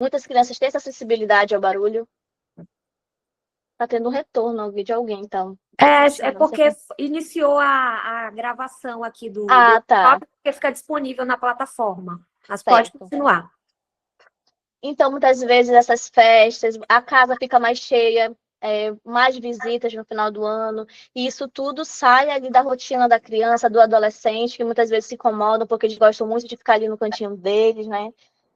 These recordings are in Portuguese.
Muitas crianças têm essa sensibilidade ao barulho. Tá tendo um retorno ao vídeo de alguém, então. É Não sei porque iniciou a gravação aqui do Ah, tá. porque fica disponível na plataforma. Mas pode Certo. continuar. Então, muitas vezes, essas festas, a casa fica mais cheia, mais visitas no final do ano, e isso tudo sai ali da rotina da criança, do adolescente, que muitas vezes se incomodam porque eles gostam muito de ficar ali no cantinho deles, né?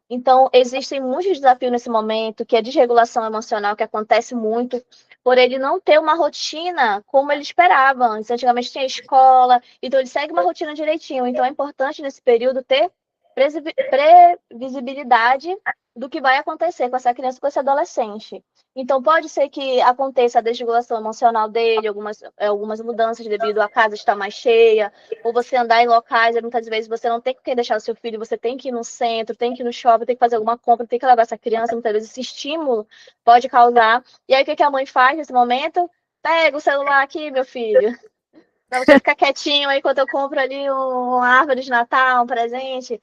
Então, existem muitos desafios nesse momento, que é a desregulação emocional, que acontece muito, por ele não ter uma rotina como ele esperava antes. Antigamente tinha escola, então ele segue uma rotina direitinho. Então, é importante nesse período ter previsibilidade do que vai acontecer com essa criança, com esse adolescente. Então, pode ser que aconteça a desregulação emocional dele, algumas mudanças devido à casa estar mais cheia, ou você andar em locais, muitas vezes você não tem com quem deixar o seu filho, você tem que ir no centro, tem que ir no shopping, tem que fazer alguma compra, tem que levar essa criança, muitas vezes esse estímulo pode causar. E aí, o que a mãe faz nesse momento? Pega o celular aqui, meu filho, para você ficar quietinho aí enquanto eu compro ali uma árvore de Natal, um presente.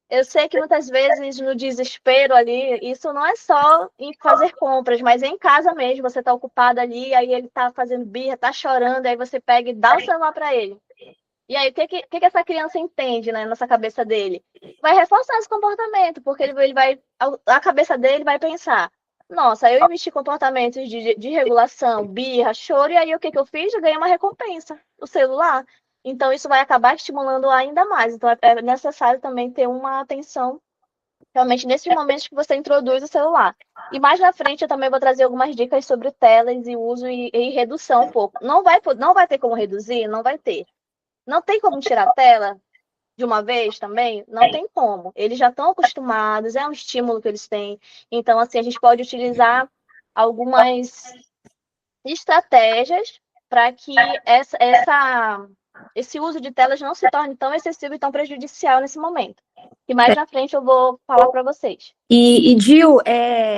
Eu sei que muitas vezes no desespero ali, isso não é só em fazer compras, mas em casa mesmo, você está ocupado ali, aí ele está fazendo birra, está chorando, aí você pega e dá o celular para ele. E aí, o que essa criança entende, né, nessa cabeça dele? Vai reforçar esse comportamento, porque ele vai, a cabeça dele vai pensar, nossa, eu investi em comportamentos de regulação, birra, choro, e aí o que eu fiz? Eu ganhei uma recompensa, o celular. Então, isso vai acabar estimulando ainda mais. Então, é necessário também ter uma atenção, realmente, nesses momentos que você introduz o celular. E mais na frente, eu também vou trazer algumas dicas sobre telas e uso e redução um pouco. Não vai ter como reduzir? Não vai ter. Não tem como tirar a tela de uma vez também? Não tem como. Eles já estão acostumados, é um estímulo que eles têm. Então, assim, a gente pode utilizar algumas estratégias para que esse uso de telas não se torne tão excessivo e tão prejudicial nesse momento. E mais na frente eu vou falar para vocês. E Gil,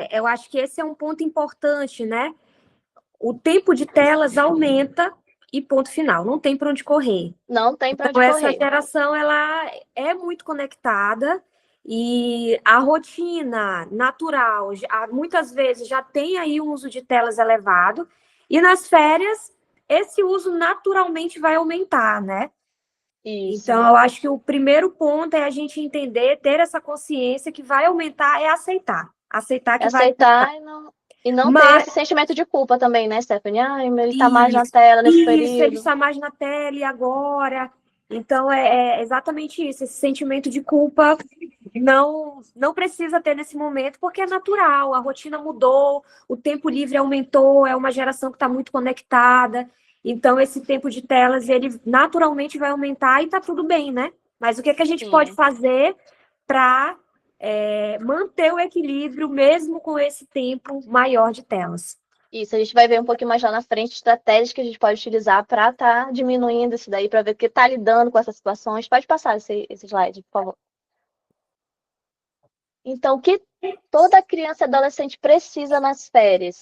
eu acho que esse é um ponto importante, né? O tempo de telas aumenta e ponto final, não tem para onde correr. Não tem para onde Então, essa correr. geração, ela é muito conectada e a rotina natural, muitas vezes já tem aí um uso de telas elevado e nas férias esse uso naturalmente vai aumentar, né? Isso. Então, eu acho que o primeiro ponto é a gente entender, ter essa consciência que vai aumentar, é aceitar. Aceitar que vai aumentar. Aceitar e não ter Mas, esse sentimento de culpa também, né, Stephanie? Ai, ele está mais na isso, tela nesse isso, ele período. está mais na tela e agora. Então, é exatamente isso. Esse sentimento de culpa não precisa ter nesse momento, porque é natural, a rotina mudou, o tempo livre aumentou, é uma geração que está muito conectada. Então, esse tempo de telas, ele naturalmente vai aumentar e está tudo bem, né? Mas o que a gente pode Sim. fazer para manter o equilíbrio, mesmo com esse tempo maior de telas? Isso, a gente vai ver um pouquinho mais lá na frente estratégias que a gente pode utilizar para estar diminuindo isso daí, para ver que está lidando com essas situações. Pode passar esse slide, por favor. Então, o que toda criança e adolescente precisa nas férias?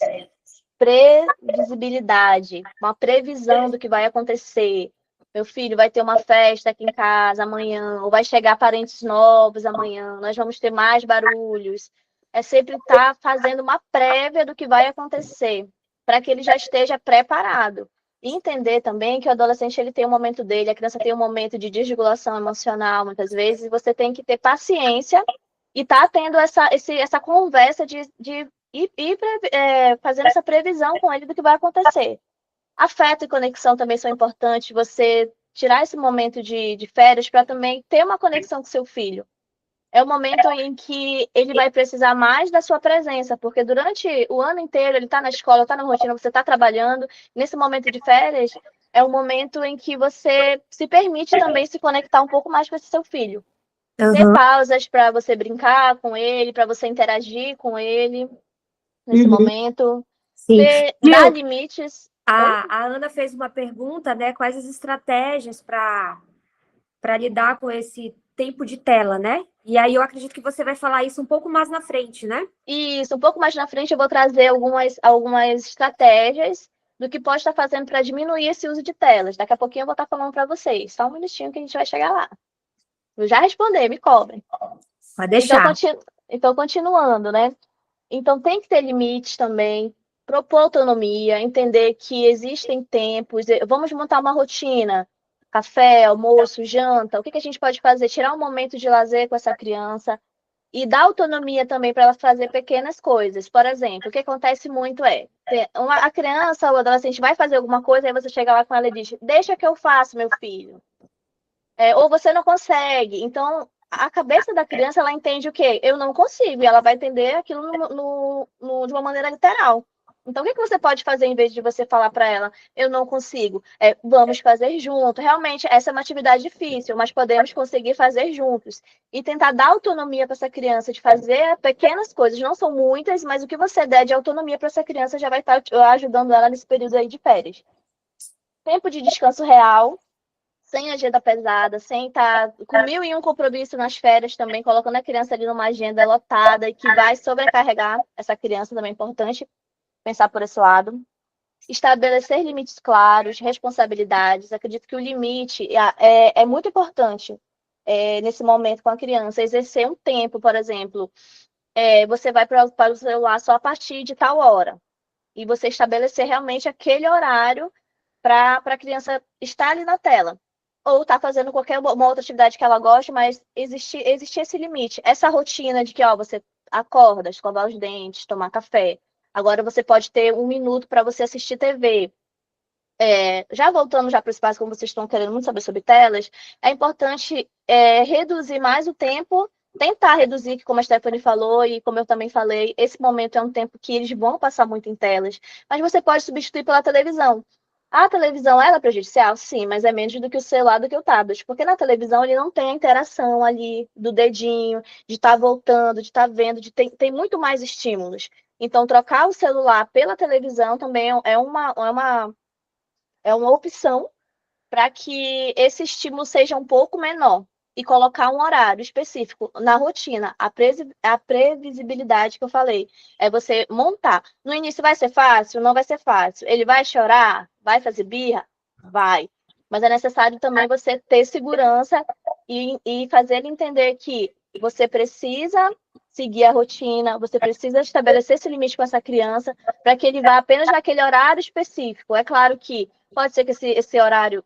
Previsibilidade, uma previsão do que vai acontecer. Meu filho vai ter uma festa aqui em casa amanhã, ou vai chegar parentes novos amanhã, nós vamos ter mais barulhos. É sempre estar fazendo uma prévia do que vai acontecer, para que ele já esteja preparado. E entender também que o adolescente ele tem um momento dele, a criança tem um momento de desregulação emocional, muitas vezes, e você tem que ter paciência e estar tendo essa conversa de fazendo essa previsão com ele do que vai acontecer. Afeto e conexão também são importantes, você tirar esse momento de férias para também ter uma conexão com seu filho. É o momento em que ele vai precisar mais da sua presença, porque durante o ano inteiro ele está na escola, está na rotina, você está trabalhando. Nesse momento de férias, é o momento em que você se permite também se conectar um pouco mais com esse seu filho. Ter Uhum, pausas para você brincar com ele, para você interagir com ele nesse uhum, momento. sim. Dar Gil, limites. Oi? a Ana fez uma pergunta, né? Quais as estratégias para lidar com esse tempo de tela, né? E aí eu acredito que você vai falar isso um pouco mais na frente, né? Isso, um pouco mais na frente eu vou trazer algumas estratégias do que pode estar fazendo para diminuir esse uso de telas. Daqui a pouquinho eu vou estar falando para vocês. Só um minutinho que a gente vai chegar lá. Vou já responder, me cobrem. Pode Então, deixar. Então, continuando, né? Então, tem que ter limites também, propor autonomia, entender que existem tempos. Vamos montar uma rotina: café, almoço, janta. O que a gente pode fazer? Tirar um momento de lazer com essa criança e dar autonomia também para ela fazer pequenas coisas. Por exemplo, o que acontece muito é a criança ou o adolescente vai fazer alguma coisa, aí você chega lá com ela e diz: deixa que eu faço, meu filho. Ou você não consegue. Então, a cabeça da criança, ela entende o quê? Eu não consigo. E ela vai entender aquilo de uma maneira literal. Então, o que você pode fazer em vez de você falar para ela: eu não consigo? Vamos fazer junto. Realmente, essa é uma atividade difícil, mas podemos conseguir fazer juntos. E tentar dar autonomia para essa criança de fazer pequenas coisas. Não são muitas, mas o que você der de autonomia para essa criança já vai estar ajudando ela nesse período aí de férias. Tempo de descanso real, sem agenda pesada, sem estar com 1001 compromisso nas férias também, colocando a criança ali numa agenda lotada e que vai sobrecarregar essa criança, também é importante pensar por esse lado. Estabelecer limites claros, responsabilidades. Acredito que o limite é muito importante nesse momento com a criança. Exercer um tempo, por exemplo, você vai para o celular só a partir de tal hora. E você estabelecer realmente aquele horário para a criança estar ali na tela. Ou estar fazendo qualquer uma outra atividade que ela goste, mas existe esse limite. Essa rotina de que você acorda, escovar os dentes, tomar café. Agora você pode ter 1 minuto para você assistir TV. Já voltando já para o espaço, como vocês estão querendo muito saber sobre telas, é importante reduzir mais o tempo, tentar reduzir, que como a Stephanie falou e como eu também falei, esse momento é um tempo que eles vão passar muito em telas, mas você pode substituir pela televisão. A televisão, ela é prejudicial? Sim, mas é menos do que o celular, do que o tablet, porque na televisão ele não tem a interação ali do dedinho, de estar voltando, de estar vendo, tem muito mais estímulos. Então, trocar o celular pela televisão também é uma opção para que esse estímulo seja um pouco menor e colocar um horário específico na rotina, a previsibilidade que eu falei, é você montar. No início vai ser fácil? Não vai ser fácil. Ele vai chorar? Vai fazer birra? Vai. Mas é necessário também você ter segurança e fazer ele entender que você precisa seguir a rotina, você precisa estabelecer esse limite com essa criança para que ele vá apenas naquele horário específico. É claro que pode ser que esse horário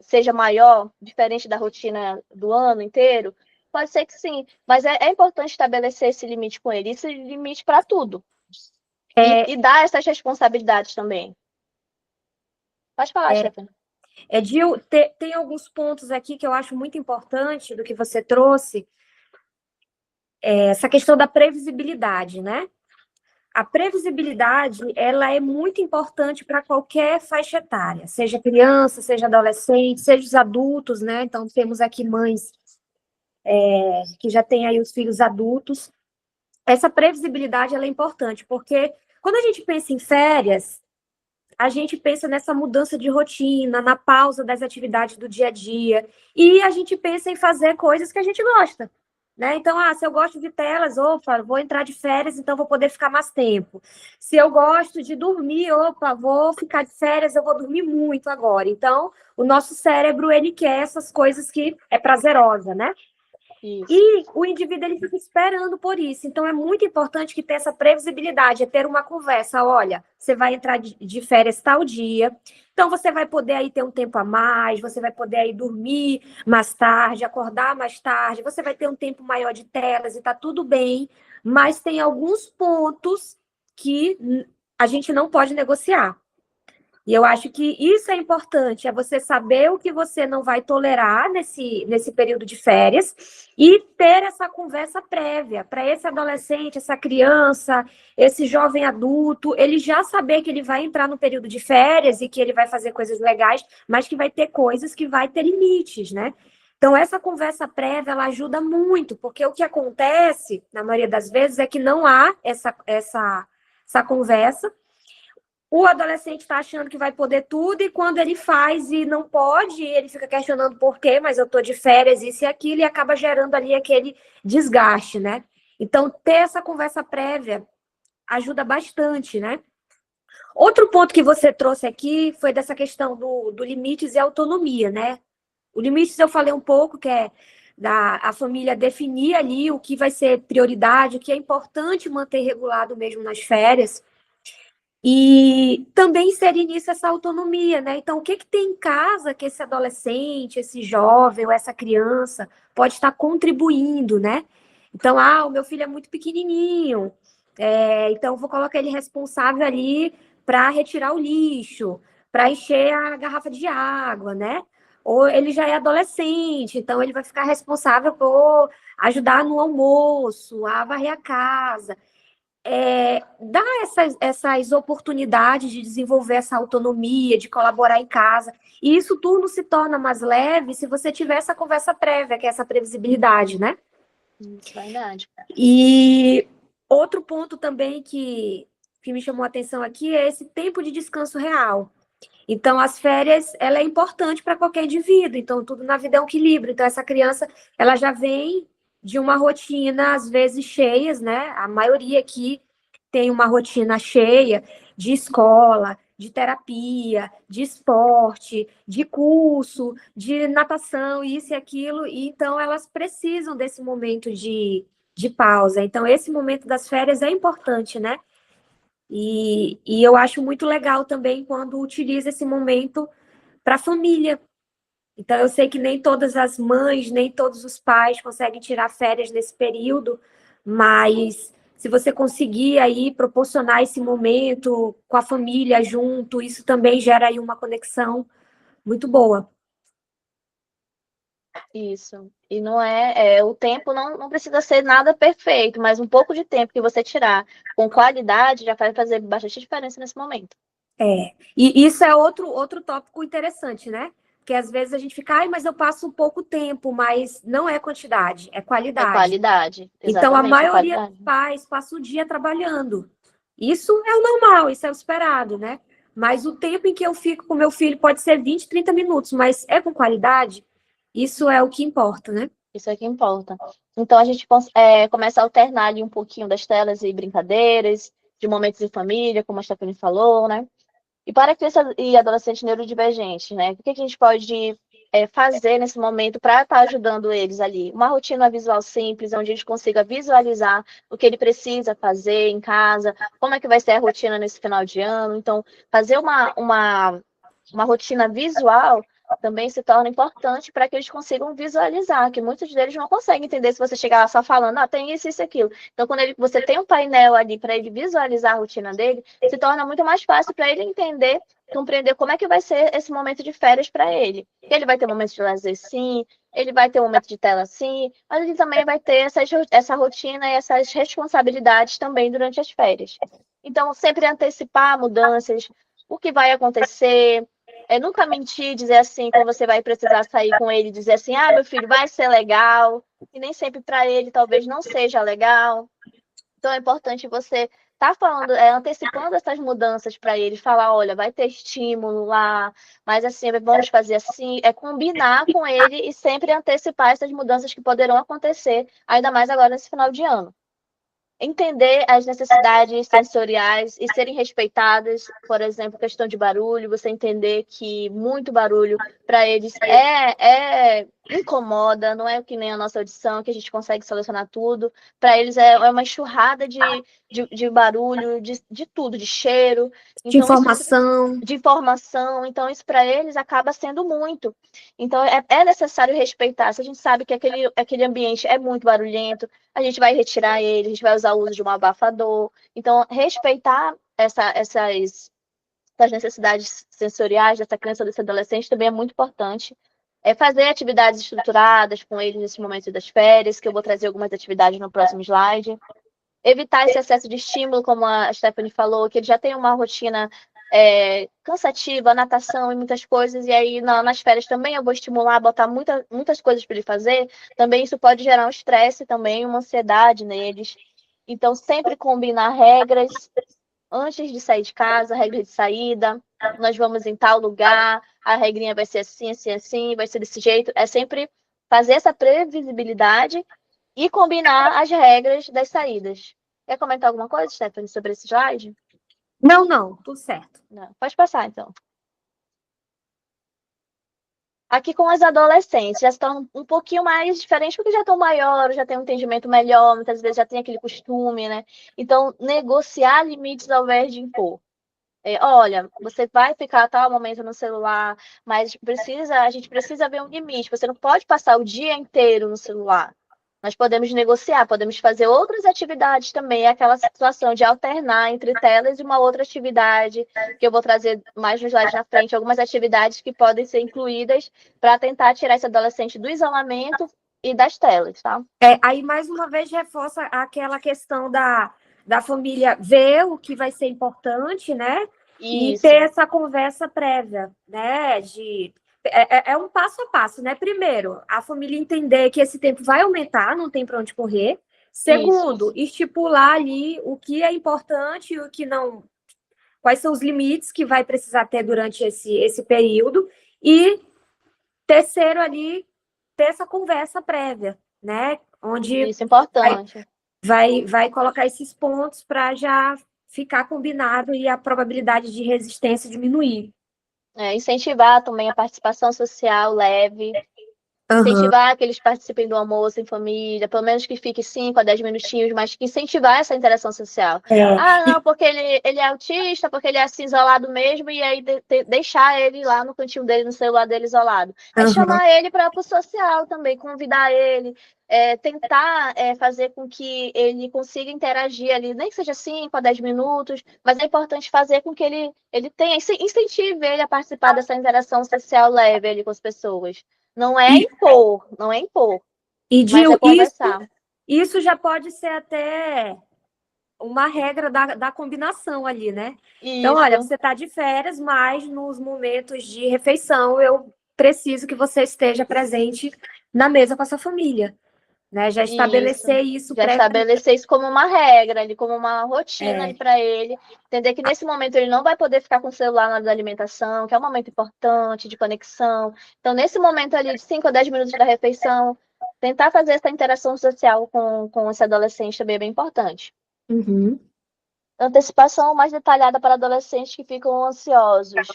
seja maior, diferente da rotina do ano inteiro. Pode ser que sim, mas é importante estabelecer esse limite com ele, esse limite para tudo. E dar essas responsabilidades também. Pode falar, Stephanie. Gil, tem alguns pontos aqui que eu acho muito importante do que você trouxe. Essa questão da previsibilidade, né? A previsibilidade, ela é muito importante para qualquer faixa etária, seja criança, seja adolescente, seja os adultos, né? Então, temos aqui mães que já têm aí os filhos adultos. Essa previsibilidade, ela é importante, porque quando a gente pensa em férias, a gente pensa nessa mudança de rotina, na pausa das atividades do dia a dia, e a gente pensa em fazer coisas que a gente gosta. Né? Então, se eu gosto de telas, opa, vou entrar de férias, então vou poder ficar mais tempo. Se eu gosto de dormir, opa, vou ficar de férias, eu vou dormir muito agora. Então, o nosso cérebro, ele quer essas coisas que é prazerosa, né? Isso. E o indivíduo, ele fica esperando por isso. Então, é muito importante que tenha essa previsibilidade, ter uma conversa. Olha, você vai entrar de férias tal dia, então você vai poder aí ter um tempo a mais, você vai poder aí dormir mais tarde, acordar mais tarde, você vai ter um tempo maior de telas e tá tudo bem, mas tem alguns pontos que a gente não pode negociar. E eu acho que isso é importante, é você saber o que você não vai tolerar nesse período de férias e ter essa conversa prévia para esse adolescente, essa criança, esse jovem adulto, ele já saber que ele vai entrar no período de férias e que ele vai fazer coisas legais, mas que vai ter coisas que vai ter limites, né? Então, essa conversa prévia, ela ajuda muito, porque o que acontece, na maioria das vezes, é que não há essa conversa. O adolescente está achando que vai poder tudo e quando ele faz e não pode, ele fica questionando por quê, mas eu estou de férias, isso e aquilo, e acaba gerando ali aquele desgaste, né? Então, ter essa conversa prévia ajuda bastante, né? Outro ponto que você trouxe aqui foi dessa questão do limites e autonomia, né? O limites eu falei um pouco, que é a família definir ali o que vai ser prioridade, o que é importante manter regulado mesmo nas férias, e também inserir nisso essa autonomia, né? Então, o que tem em casa que esse adolescente, esse jovem ou essa criança pode estar contribuindo, né? Então, o meu filho é muito pequenininho, então eu vou colocar ele responsável ali para retirar o lixo, para encher a garrafa de água, né? Ou ele já é adolescente, então ele vai ficar responsável por ajudar no almoço, a varrer a casa. Dar essas oportunidades de desenvolver essa autonomia, de colaborar em casa. E isso tudo se torna mais leve se você tiver essa conversa prévia, que é essa previsibilidade, né? Verdade. E outro ponto também que me chamou a atenção aqui é esse tempo de descanso real. Então, as férias, ela é importante para qualquer indivíduo. Então, tudo na vida é um equilíbrio. Então, essa criança, ela já vem de uma rotina, às vezes, cheias, né? A maioria aqui tem uma rotina cheia de escola, de terapia, de esporte, de curso, de natação, isso e aquilo. E, então, elas precisam desse momento de pausa. Então, esse momento das férias é importante, né? E eu acho muito legal também quando utiliza esse momento para a família. Então, eu sei que nem todas as mães, nem todos os pais conseguem tirar férias nesse período, mas se você conseguir aí proporcionar esse momento com a família junto, isso também gera aí uma conexão muito boa. Isso. E não o tempo não precisa ser nada perfeito, mas um pouco de tempo que você tirar com qualidade já vai fazer bastante diferença nesse momento. E isso é outro tópico interessante, né? Porque às vezes a gente fica, mas eu passo pouco tempo, mas não é quantidade, é É qualidade. qualidade, Então, a exatamente, é maioria dos qualidade. pais passa o dia trabalhando. Isso é o normal, isso é o esperado, né? Mas o tempo em que eu fico com meu filho pode ser 20, 30 minutos, mas é com qualidade? Isso é o que importa, né? Isso é que importa. Então, a gente começa a alternar ali um pouquinho das telas e brincadeiras, de momentos em família, como a Stephanie falou, né? E para crianças e adolescentes neurodivergentes, né? O que a gente pode fazer nesse momento para estar ajudando eles ali? Uma rotina visual simples, onde a gente consiga visualizar o que ele precisa fazer em casa, como é que vai ser a rotina nesse final de ano. Então, fazer uma rotina visual também se torna importante para que eles consigam visualizar, que muitos deles não conseguem entender se você chegar lá só falando, tem isso, isso, aquilo. Então, quando você tem um painel ali para ele visualizar a rotina dele, se torna muito mais fácil para ele entender, compreender como é que vai ser esse momento de férias para ele. Ele vai ter momentos de lazer, sim, ele vai ter um momento de tela, sim, mas ele também vai ter essa rotina e essas responsabilidades também durante as férias. Então, sempre antecipar mudanças, o que vai acontecer, nunca mentir, dizer assim, quando você vai precisar sair com ele, dizer assim, meu filho, vai ser legal, e nem sempre para ele talvez não seja legal. Então é importante você estar falando, antecipando essas mudanças para ele, falar, olha, vai ter estímulo lá, mas assim, vamos fazer assim, combinar com ele e sempre antecipar essas mudanças que poderão acontecer, ainda mais agora nesse final de ano. Entender as necessidades sensoriais e serem respeitadas, por exemplo, questão de barulho, você entender que muito barulho para eles incomoda, não é que nem a nossa audição, que a gente consegue selecionar tudo. Para eles é uma enxurrada de barulho, de tudo, de cheiro. De Então, isso informação. de informação, então isso para eles acaba sendo muito. Então é necessário respeitar. Se a gente sabe que aquele ambiente é muito barulhento, a gente vai retirar ele, a gente vai usar o uso de um abafador. Então, respeitar essas necessidades sensoriais dessa criança ou desse adolescente também é muito importante. Fazer atividades estruturadas com eles nesse momento das férias, que eu vou trazer algumas atividades no próximo slide. Evitar esse excesso de estímulo, como a Stephanie falou, que ele já tem uma rotina cansativa, natação e muitas coisas, e aí nas férias também eu vou estimular, botar muitas coisas para ele fazer, também isso pode gerar um estresse também, uma ansiedade neles. Então, sempre combinar regras antes de sair de casa, regra de saída, nós vamos em tal lugar, a regrinha vai ser assim, assim, assim, vai ser desse jeito. É sempre fazer essa previsibilidade e combinar as regras das saídas. Quer comentar alguma coisa, Stephanie, sobre esse slide? Não, tudo certo. Não. Pode passar, então. Aqui com as adolescentes, já estão um pouquinho mais diferentes, porque já estão maiores, já têm um entendimento melhor, muitas vezes já tem aquele costume, né? Então, negociar limites ao invés de impor. Olha, você vai ficar a tal momento no celular, mas a gente precisa ver um limite. Você não pode passar o dia inteiro no celular. Nós podemos negociar, podemos fazer outras atividades também. É aquela situação de alternar entre telas e uma outra atividade, que eu vou trazer mais nos slides na frente, algumas atividades que podem ser incluídas para tentar tirar esse adolescente do isolamento e das telas, tá? Aí, mais uma vez, reforça aquela questão da família ver o que vai ser importante, né? E Isso. ter essa conversa prévia, né? É um passo a passo, né? Primeiro, a família entender que esse tempo vai aumentar, não tem para onde correr. Segundo, estipular ali o que é importante e o que não, quais são os limites que vai precisar ter durante esse período. E terceiro ali, ter essa conversa prévia, né? Onde Isso é importante. vai colocar esses pontos para já ficar combinado e a probabilidade de resistência diminuir. Incentivar também a participação social leve, incentivar que eles participem do almoço em família, pelo menos que fique 5 a 10 minutinhos, mas que incentivar essa interação social. Não, porque ele é autista, porque ele é assim isolado mesmo, e aí deixar ele lá no cantinho dele, no celular dele isolado. Chamar ele para o social também, convidar ele, tentar fazer com que ele consiga interagir ali, nem que seja 5 a 10 minutos, mas é importante fazer com que ele tenha, incentive ele a participar dessa interação social leve ali com as pessoas. Não é impor, mas é conversar. Isso já pode ser até uma regra da combinação ali, né? Então, olha, você está de férias, mas nos momentos de refeição eu preciso que você esteja presente na mesa com a sua família, né? Já estabelecer isso Já estabelecer isso como uma regra, ali, como uma rotina ali para ele. Entender que nesse momento ele não vai poder ficar com o celular na hora da alimentação, que é um momento importante de conexão. Então, nesse momento ali de 5 a 10 minutos da refeição, tentar fazer essa interação social com esse adolescente também é bem importante. Antecipação mais detalhada para adolescentes que ficam ansiosos.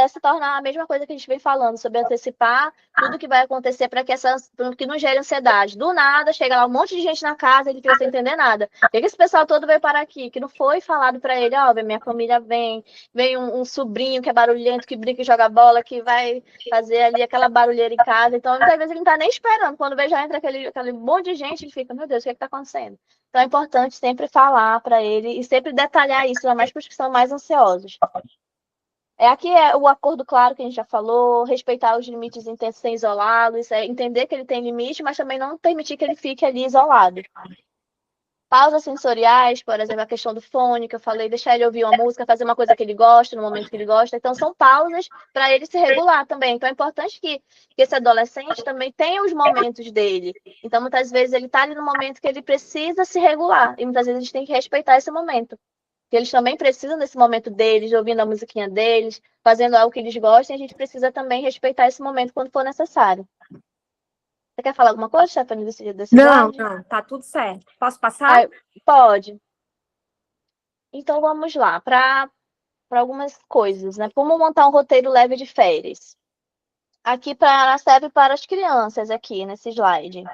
Se tornar a mesma coisa que a gente vem falando, sobre antecipar tudo que vai acontecer para que não gere ansiedade. Do nada, chega lá um monte de gente na casa e ele fica sem entender nada. Por que esse pessoal todo veio parar aqui? Que não foi falado para ele, minha família vem um sobrinho que é barulhento, que brinca e joga bola, que vai fazer ali aquela barulheira em casa. Então, muitas vezes ele não está nem esperando. Quando vê, já entra aquele monte de gente, ele fica, meu Deus, o que está acontecendo? Então, é importante sempre falar para ele e sempre detalhar isso, ainda mais para os que são mais ansiosos. Aqui é o acordo claro que a gente já falou, respeitar os limites intensos sem isolá-los, entender que ele tem limite, mas também não permitir que ele fique ali isolado. Pausas sensoriais, por exemplo, a questão do fone, que eu falei, deixar ele ouvir uma música, fazer uma coisa que ele gosta, no momento que ele gosta. Então, são pausas para ele se regular também. Então, é importante que esse adolescente também tenha os momentos dele. Então, muitas vezes, ele está ali no momento que ele precisa se regular. E muitas vezes a gente tem que respeitar esse momento. Que eles também precisam desse momento deles, ouvindo a musiquinha deles, fazendo algo que eles gostem, a gente precisa também respeitar esse momento quando for necessário. Você quer falar alguma coisa, Stephanie, desse Não, slide? não, tá tudo certo. Posso passar? Pode. Então, vamos lá, para algumas coisas, né? Como montar um roteiro leve de férias. Aqui serve para as crianças, aqui, nesse slide.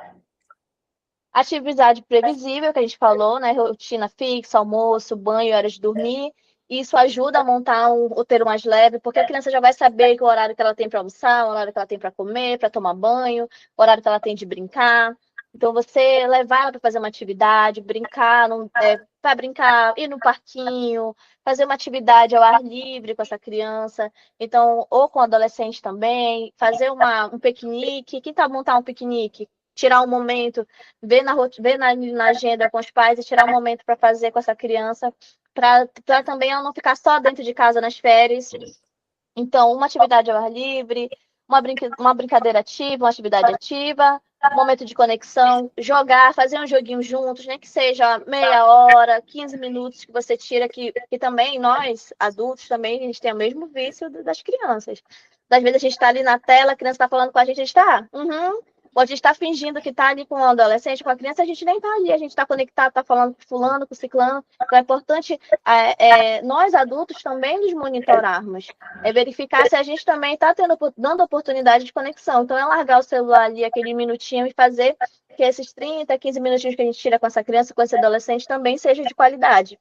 Atividade previsível, que a gente falou, né? Rotina fixa, almoço, banho, horas de dormir. Isso ajuda a montar um roteiro mais leve, porque a criança já vai saber que o horário que ela tem para almoçar, o horário que ela tem para comer, para tomar banho, o horário que ela tem de brincar. Então, você levar ela para fazer uma atividade, brincar, para brincar, ir no parquinho, fazer uma atividade ao ar livre com essa criança. Então, ou com o adolescente também, fazer um piquenique. Quem tá montar um piquenique? Tirar um momento, ver na agenda com os pais e tirar um momento para fazer com essa criança, para também ela não ficar só dentro de casa nas férias. Então, uma atividade ao ar livre, uma brincadeira ativa, uma atividade ativa, um momento de conexão, jogar, fazer um joguinho juntos, nem que seja meia hora, 15 minutos que você tira, que também nós, adultos, também, a gente tem o mesmo vício das crianças. Às vezes a gente está ali na tela, a criança está falando com a gente está, pode estar fingindo que está ali com o adolescente, com a criança, a gente nem está ali, a gente está conectado, está falando com fulano, com ciclano. Então é importante nós adultos também nos monitorarmos, verificar se a gente também está dando oportunidade de conexão. Então é largar o celular ali aquele minutinho e fazer que esses 30, 15 minutinhos que a gente tira com essa criança, com esse adolescente, também seja de qualidade.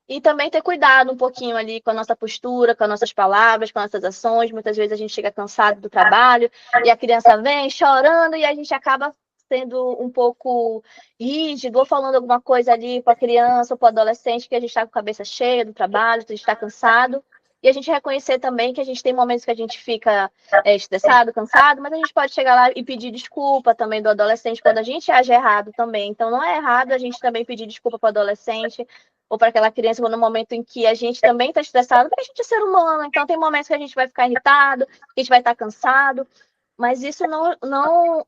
E também ter cuidado um pouquinho ali com a nossa postura, com as nossas palavras, com as nossas ações. Muitas vezes a gente chega cansado do trabalho e a criança vem chorando e a gente acaba sendo um pouco rígido ou falando alguma coisa ali para a criança ou para o adolescente que a gente está com a cabeça cheia do trabalho, a gente está cansado. E a gente reconhecer também que a gente tem momentos que a gente fica estressado, cansado, mas a gente pode chegar lá e pedir desculpa também do adolescente quando a gente age errado também. Então não é errado a gente também pedir desculpa para o adolescente ou para aquela criança no momento em que a gente também está estressado, porque a gente é ser humano, então tem momentos que a gente vai ficar irritado, que a gente vai estar cansado, mas isso não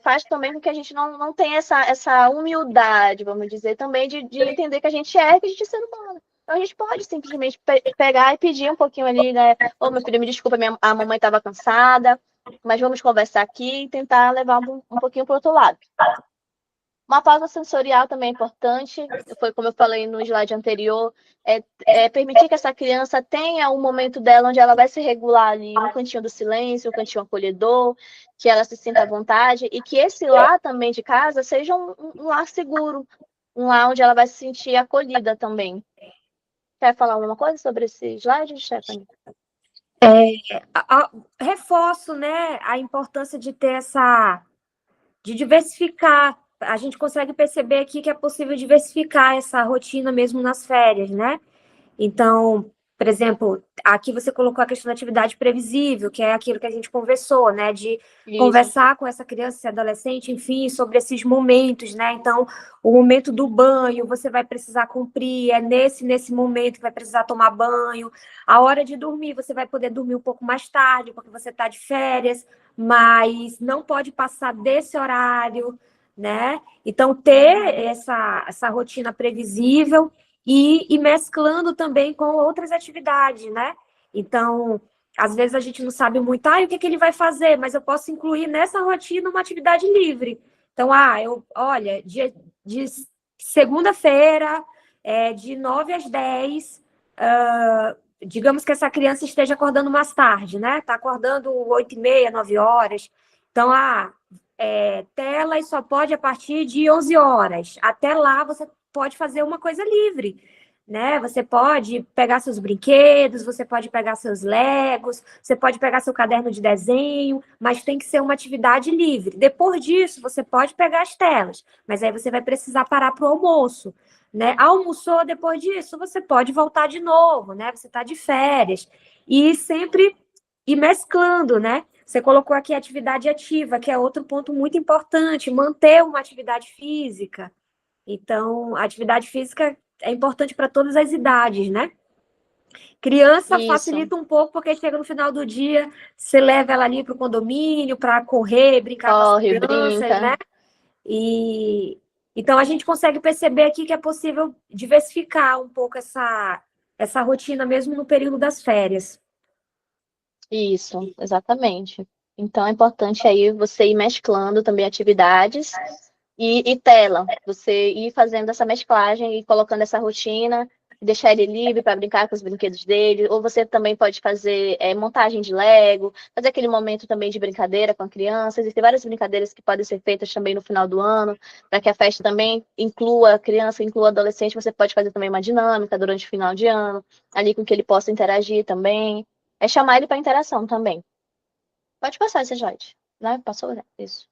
faz também com que a gente não tenha essa humildade, vamos dizer, também de entender que a gente que a gente é ser humano. Então a gente pode simplesmente pegar e pedir um pouquinho ali, né? Ô, meu filho, me desculpa, a mamãe estava cansada, mas vamos conversar aqui e tentar levar um pouquinho para o outro lado. Uma pausa sensorial também é importante, foi como eu falei no slide anterior, permitir que essa criança tenha um momento dela onde ela vai se regular ali, um cantinho do silêncio, um cantinho acolhedor, que ela se sinta à vontade, e que esse lar também de casa seja um lar seguro, um lar onde ela vai se sentir acolhida também. Quer falar alguma coisa sobre esse slide, Stephanie? Reforço, né, a importância de ter de diversificar. A gente consegue perceber aqui que é possível diversificar essa rotina mesmo nas férias, né? Então, por exemplo, aqui você colocou a questão da atividade previsível, que é aquilo que a gente conversou, né? De conversar com essa criança, esse adolescente, enfim, sobre esses momentos, né? Então, o momento do banho, você vai precisar cumprir, é nesse momento que vai precisar tomar banho. A hora de dormir, você vai poder dormir um pouco mais tarde, porque você está de férias, mas não pode passar desse horário, né? Então, ter essa rotina previsível e mesclando também com outras atividades, né? Então, às vezes a gente não sabe muito, o que ele vai fazer, mas eu posso incluir nessa rotina uma atividade livre. Então, olha, de segunda-feira, de 9 às 10, digamos que essa criança esteja acordando mais tarde, né? Está acordando 8h30, 9 horas. Então, tela e só pode a partir de 11 horas. Até lá, você pode fazer uma coisa livre, né? Você pode pegar seus brinquedos, você pode pegar seus legos, você pode pegar seu caderno de desenho, mas tem que ser uma atividade livre. Depois disso, você pode pegar as telas, mas aí você vai precisar parar para o almoço, né? Almoçou depois disso, você pode voltar de novo, né? Você está de férias. E sempre ir mesclando, né? Você colocou aqui a atividade ativa, que é outro ponto muito importante, manter uma atividade física. Então, a atividade física é importante para todas as idades, né? Criança facilita um pouco, porque chega no final do dia, você leva ela ali para o condomínio para correr, brincar com as crianças, né? E então a gente consegue perceber aqui que é possível diversificar um pouco essa rotina mesmo no período das férias. Isso, exatamente. Então é importante aí você ir mesclando também atividades e tela, você ir fazendo essa mesclagem e colocando essa rotina, deixar ele livre para brincar com os brinquedos dele, ou você também pode fazer montagem de Lego, fazer aquele momento também de brincadeira com a criança. Existem várias brincadeiras que podem ser feitas também no final do ano, para que a festa também inclua a criança, inclua o adolescente. Você pode fazer também uma dinâmica durante o final de ano, ali com que ele possa interagir também. É chamar ele para interação também. Pode passar esse slide, né? Passou, né? Isso.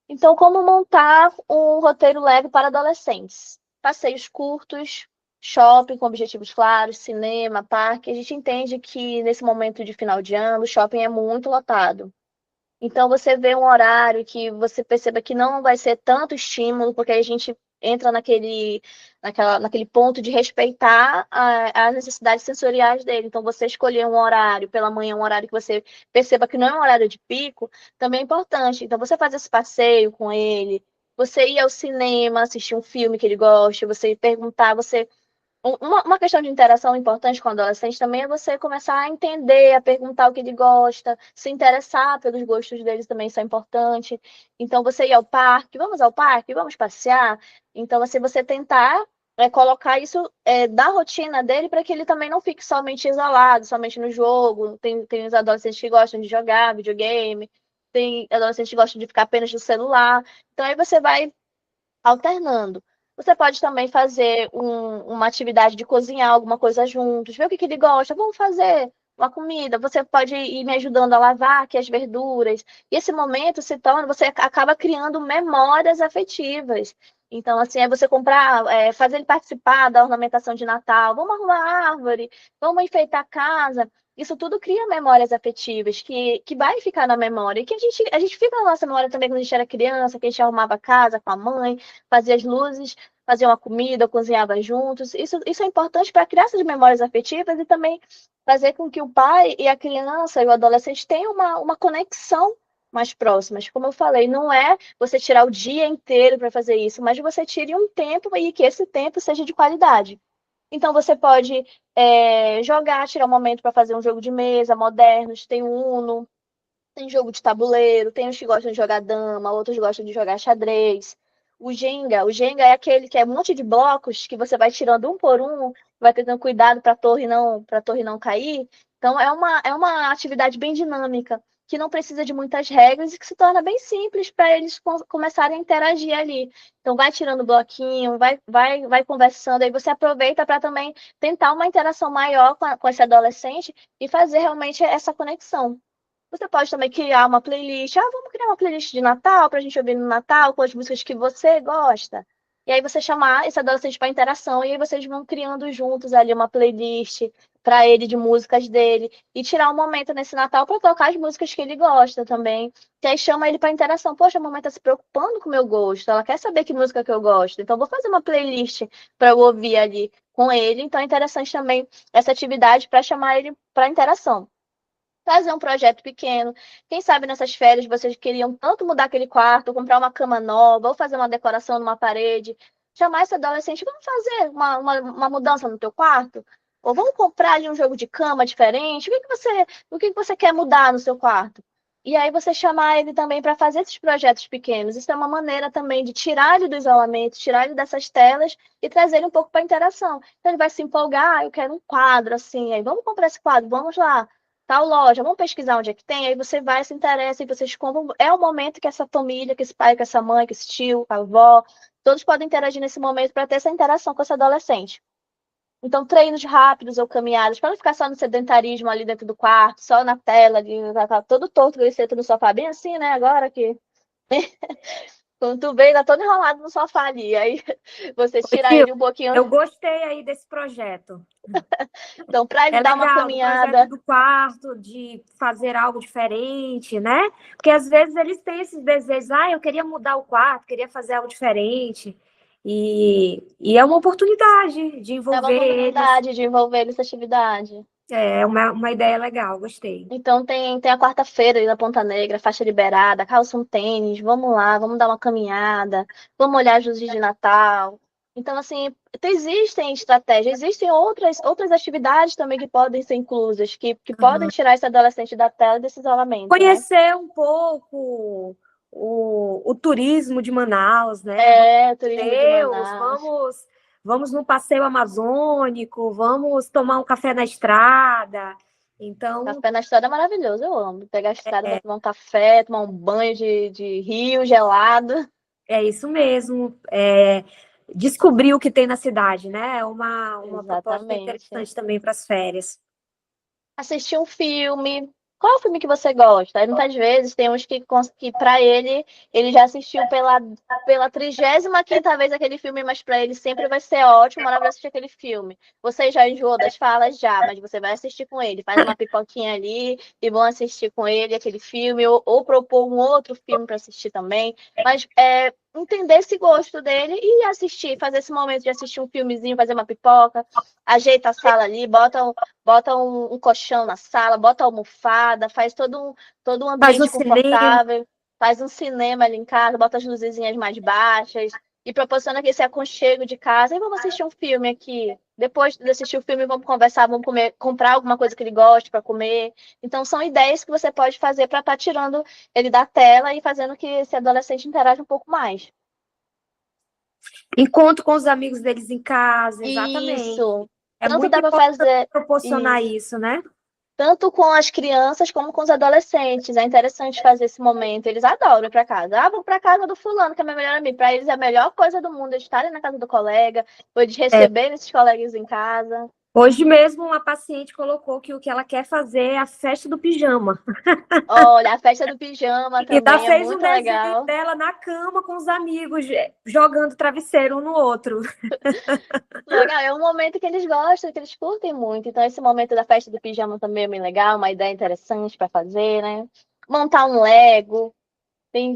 Então, como montar um roteiro leve para adolescentes? Passeios curtos, shopping com objetivos claros, cinema, parque. A gente entende que nesse momento de final de ano, o shopping é muito lotado. Então, você vê um horário que você perceba que não vai ser tanto estímulo, porque a gente entra naquele ponto de respeitar as necessidades sensoriais dele. Então, você escolher um horário pela manhã, um horário que você perceba que não é um horário de pico, também é importante. Então, você faz esse passeio com ele, você ir ao cinema, assistir um filme que ele goste, você perguntar, você Uma questão de interação importante com o adolescente também é você começar a entender, a perguntar o que ele gosta, se interessar pelos gostos deles também, isso é importante. Então, você ir ao parque, vamos ao parque, vamos passear. Então, assim, você tentar colocar isso da rotina dele para que ele também não fique somente isolado, somente no jogo. Tem os adolescentes que gostam de jogar videogame, tem adolescentes que gostam de ficar apenas no celular. Então, aí você vai alternando. Você pode também fazer uma atividade de cozinhar alguma coisa juntos, ver o que ele gosta, vamos fazer uma comida. Você pode ir me ajudando a lavar aqui as verduras. E esse momento se torna, você acaba criando memórias afetivas. Então, assim, é você comprar, fazer ele participar da ornamentação de Natal, vamos arrumar a árvore, vamos enfeitar a casa. Isso tudo cria memórias afetivas que vai ficar na memória. E que a gente fica na nossa memória também quando a gente era criança, que a gente arrumava a casa com a mãe, fazia as luzes, fazia uma comida, cozinhava juntos. Isso é importante para a criação de memórias afetivas e também fazer com que o pai e a criança e o adolescente tenham uma conexão mais próximas. Como eu falei, não é você tirar o dia inteiro para fazer isso, mas você tire um tempo e que esse tempo seja de qualidade. Então, você pode jogar, tirar um momento para fazer um jogo de mesa modernos, tem o Uno, tem jogo de tabuleiro, tem os que gostam de jogar dama, outros gostam de jogar xadrez. O Jenga é aquele que é um monte de blocos que você vai tirando um por um, vai tendo cuidado para a torre não cair. Então é uma atividade bem dinâmica, que não precisa de muitas regras e que se torna bem simples para eles começarem a interagir ali. Então vai tirando bloquinho, vai conversando, aí você aproveita para também tentar uma interação maior com esse adolescente e fazer realmente essa conexão. Você pode também criar uma playlist. Ah, vamos criar uma playlist de Natal para a gente ouvir no Natal com as músicas que você gosta. E aí você chamar esse adolescente para interação e aí vocês vão criando juntos ali uma playlist para ele de músicas dele e tirar um momento nesse Natal para tocar as músicas que ele gosta também. Que aí chama ele para interação. Poxa, a mamãe está se preocupando com o meu gosto. Ela quer saber que música que eu gosto. Então vou fazer uma playlist para eu ouvir ali com ele. Então é interessante também essa atividade para chamar ele para interação, fazer um projeto pequeno. Quem sabe nessas férias vocês queriam tanto mudar aquele quarto, comprar uma cama nova, ou fazer uma decoração numa parede. Chamar esse adolescente, vamos fazer uma mudança no teu quarto? Ou vamos comprar ali um jogo de cama diferente? O que que você quer mudar no seu quarto? E aí você chamar ele também para fazer esses projetos pequenos. Isso é uma maneira também de tirar ele do isolamento, tirar ele dessas telas e trazer ele um pouco para a interação. Então ele vai se empolgar, eu quero um quadro assim, aí vamos comprar esse quadro, vamos lá tal loja, vamos pesquisar onde é que tem, aí você vai, se interessa e vocês compram. É o momento que essa família, que esse pai, que essa mãe, que esse tio, a avó, todos podem interagir nesse momento para ter essa interação com esse adolescente. Então, treinos rápidos ou caminhadas, para não ficar só no sedentarismo ali dentro do quarto, só na tela, ali, tá todo torto, ele senta no sofá, bem assim, né? Agora que. Quando tu vê, tá todo enrolado no sofá ali. Aí você Ô, tira Tio, ele um pouquinho. eu gostei aí desse projeto. Então, para ele É dar uma legal, do projeto caminhada. do quarto, de fazer algo diferente, né? Porque às vezes eles têm esses desejos, eu queria mudar o quarto, queria fazer algo diferente. E é uma oportunidade de É uma envolver eles. oportunidade de envolver ele nessa atividade. É uma ideia legal, gostei. Então tem a quarta-feira ali na Ponta Negra, faixa liberada, calça um tênis, vamos lá, vamos dar uma caminhada, vamos olhar as luzes de Natal. Então, assim, existem estratégias, existem outras atividades também que podem ser inclusas, que podem Uhum. tirar esse adolescente da tela desse isolamento, né? Conhecer um pouco o turismo de Manaus, né? Vamos, Turismo de Deus, Manaus. vamos no passeio amazônico, vamos tomar um café na estrada. Então, Café na estrada é maravilhoso, eu amo. Pegar a estrada para tomar um café, tomar um banho de rio gelado. é isso mesmo. Descobrir o que tem na cidade, né? É uma proposta Exatamente. interessante também para as férias. Assistir um filme. Qual é o filme que você gosta? Aí, muitas vezes tem uns que para ele já assistiu pela 35ª vez aquele filme, mas para ele sempre vai ser ótimo, maravilhoso assistir aquele filme. Você já enjoou das falas já, mas você vai assistir com ele. Faz uma pipoquinha ali e vão assistir com ele aquele filme, ou propor um outro filme para assistir também. Mas entender esse gosto dele e assistir, fazer esse momento de assistir um filmezinho, fazer uma pipoca, ajeita a sala ali, bota um colchão na sala, bota almofada, faz todo um Faz um ambiente cinema. confortável, faz um cinema ali em casa, bota as luzezinhas mais baixas, e proporciona esse aconchego de casa. E vamos assistir um filme aqui. Depois de assistir o filme, vamos conversar, vamos comer, comprar alguma coisa que ele goste para comer. Então, são ideias que você pode fazer para estar tirando ele da tela e fazendo que esse adolescente interaja um pouco mais. Encontro com os amigos deles em casa, exatamente. Isso. É Tanto muito dá para importante fazer proporcionar isso. isso, né? Tanto com as crianças como com os adolescentes. É interessante fazer esse momento. Eles adoram ir para casa. Ah, vou para casa do fulano, que é meu melhor amigo. Para eles é a melhor coisa do mundo eles estarem na casa do colega, ou eles receberem esses colegas em casa. Hoje mesmo uma paciente colocou que o que ela quer fazer é a festa do pijama. Olha, a festa do pijama E ainda também é fez um muito desenho legal. dela na cama com os amigos, jogando travesseiro um no outro. Legal, é um momento que eles gostam, que eles curtem muito. Então, esse momento da festa do pijama também é bem legal, uma ideia interessante para fazer, né? Montar um Lego.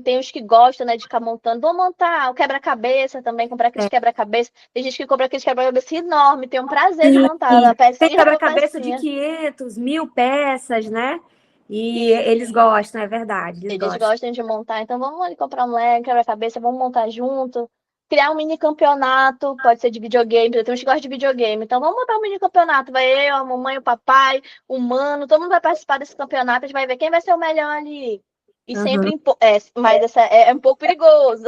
Tem os que gostam, né, de ficar montando. Vou montar o quebra-cabeça também, comprar aqueles quebra-cabeça. Tem gente que compra aqueles quebra-cabeça enorme, tem um prazer de montar a Tem pecinha por quebra-cabeça de pecinha. 500, 1000 peças, né? E E eles gostam, é verdade, eles eles gostam. gostam de montar. Então, vamos ali comprar um Lego, quebra-cabeça, vamos montar junto. Criar um mini campeonato, pode ser de videogame, tem uns que gostam de videogame. Então, vamos montar um mini campeonato. Vai eu, a mamãe, o papai, o mano, todo mundo vai participar desse campeonato. A gente vai ver quem vai ser o melhor ali. E Uhum. sempre, mas essa é um pouco perigoso.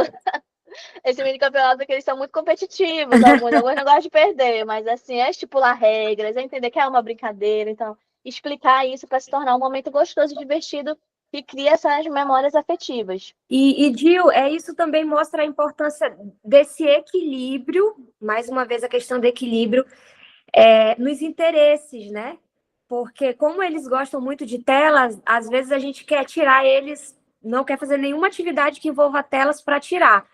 Esse mini campeonato porque eles são muito competitivos, alguns não gostam de perder, mas assim, é estipular regras, é entender que é uma brincadeira, então explicar isso para se tornar um momento gostoso e divertido que cria essas memórias afetivas. E Gil, isso também mostra a importância desse equilíbrio, mais uma vez a questão do equilíbrio, nos interesses, né? Porque como eles gostam muito de telas, às vezes a gente quer tirar eles, não quer fazer nenhuma atividade que envolva telas para tirar.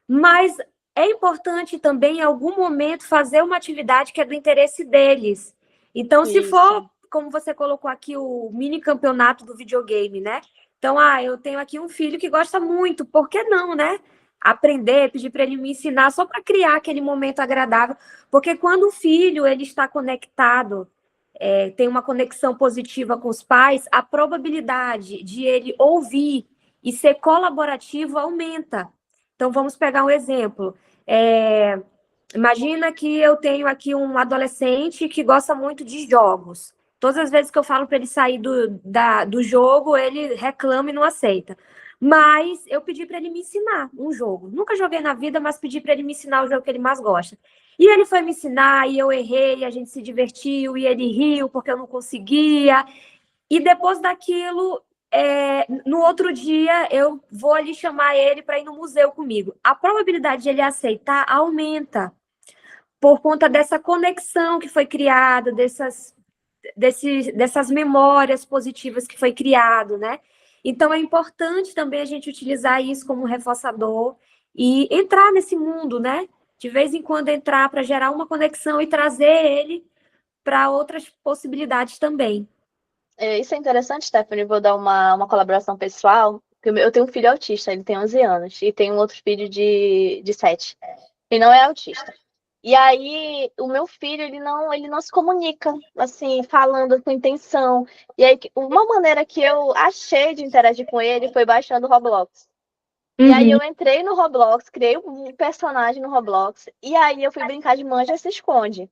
Mas é importante também, em algum momento, fazer uma atividade que é do interesse deles. Então, se for, Isso, como você colocou aqui, o mini campeonato do videogame, né? Então, eu tenho aqui um filho que gosta muito, por que não, né? Aprender, pedir para ele me ensinar, só para criar aquele momento agradável. Porque quando o filho ele está conectado, tem uma conexão positiva com os pais, a probabilidade de ele ouvir e ser colaborativo aumenta. Então, vamos pegar um exemplo. Imagina que eu tenho aqui um adolescente que gosta muito de jogos. Todas as vezes que eu falo para ele sair do jogo, ele reclama e não aceita. Mas eu pedi para ele me ensinar um jogo. Nunca joguei na vida, mas pedi para ele me ensinar o jogo que ele mais gosta. E ele foi me ensinar, e eu errei, a gente se divertiu, e ele riu porque eu não conseguia. E depois daquilo, no outro dia, eu vou ali chamar ele para ir no museu comigo. A probabilidade de ele aceitar aumenta por conta dessa conexão que foi criada, dessas memórias positivas que foi criado, né? Então, é importante também a gente utilizar isso como reforçador e entrar nesse mundo, né? De vez em quando entrar para gerar uma conexão e trazer ele para outras possibilidades também. Isso é interessante, Stephanie. Vou dar uma colaboração pessoal. Eu tenho um filho autista, ele tem 11 anos, e tenho um outro filho de 7. E não é autista. E aí, o meu filho, ele não se comunica, assim, falando com intenção. E aí, uma maneira que eu achei de interagir com ele foi baixando o Roblox. E aí, Uhum. eu entrei no Roblox, criei um personagem no Roblox, e aí eu fui brincar de manja se esconde.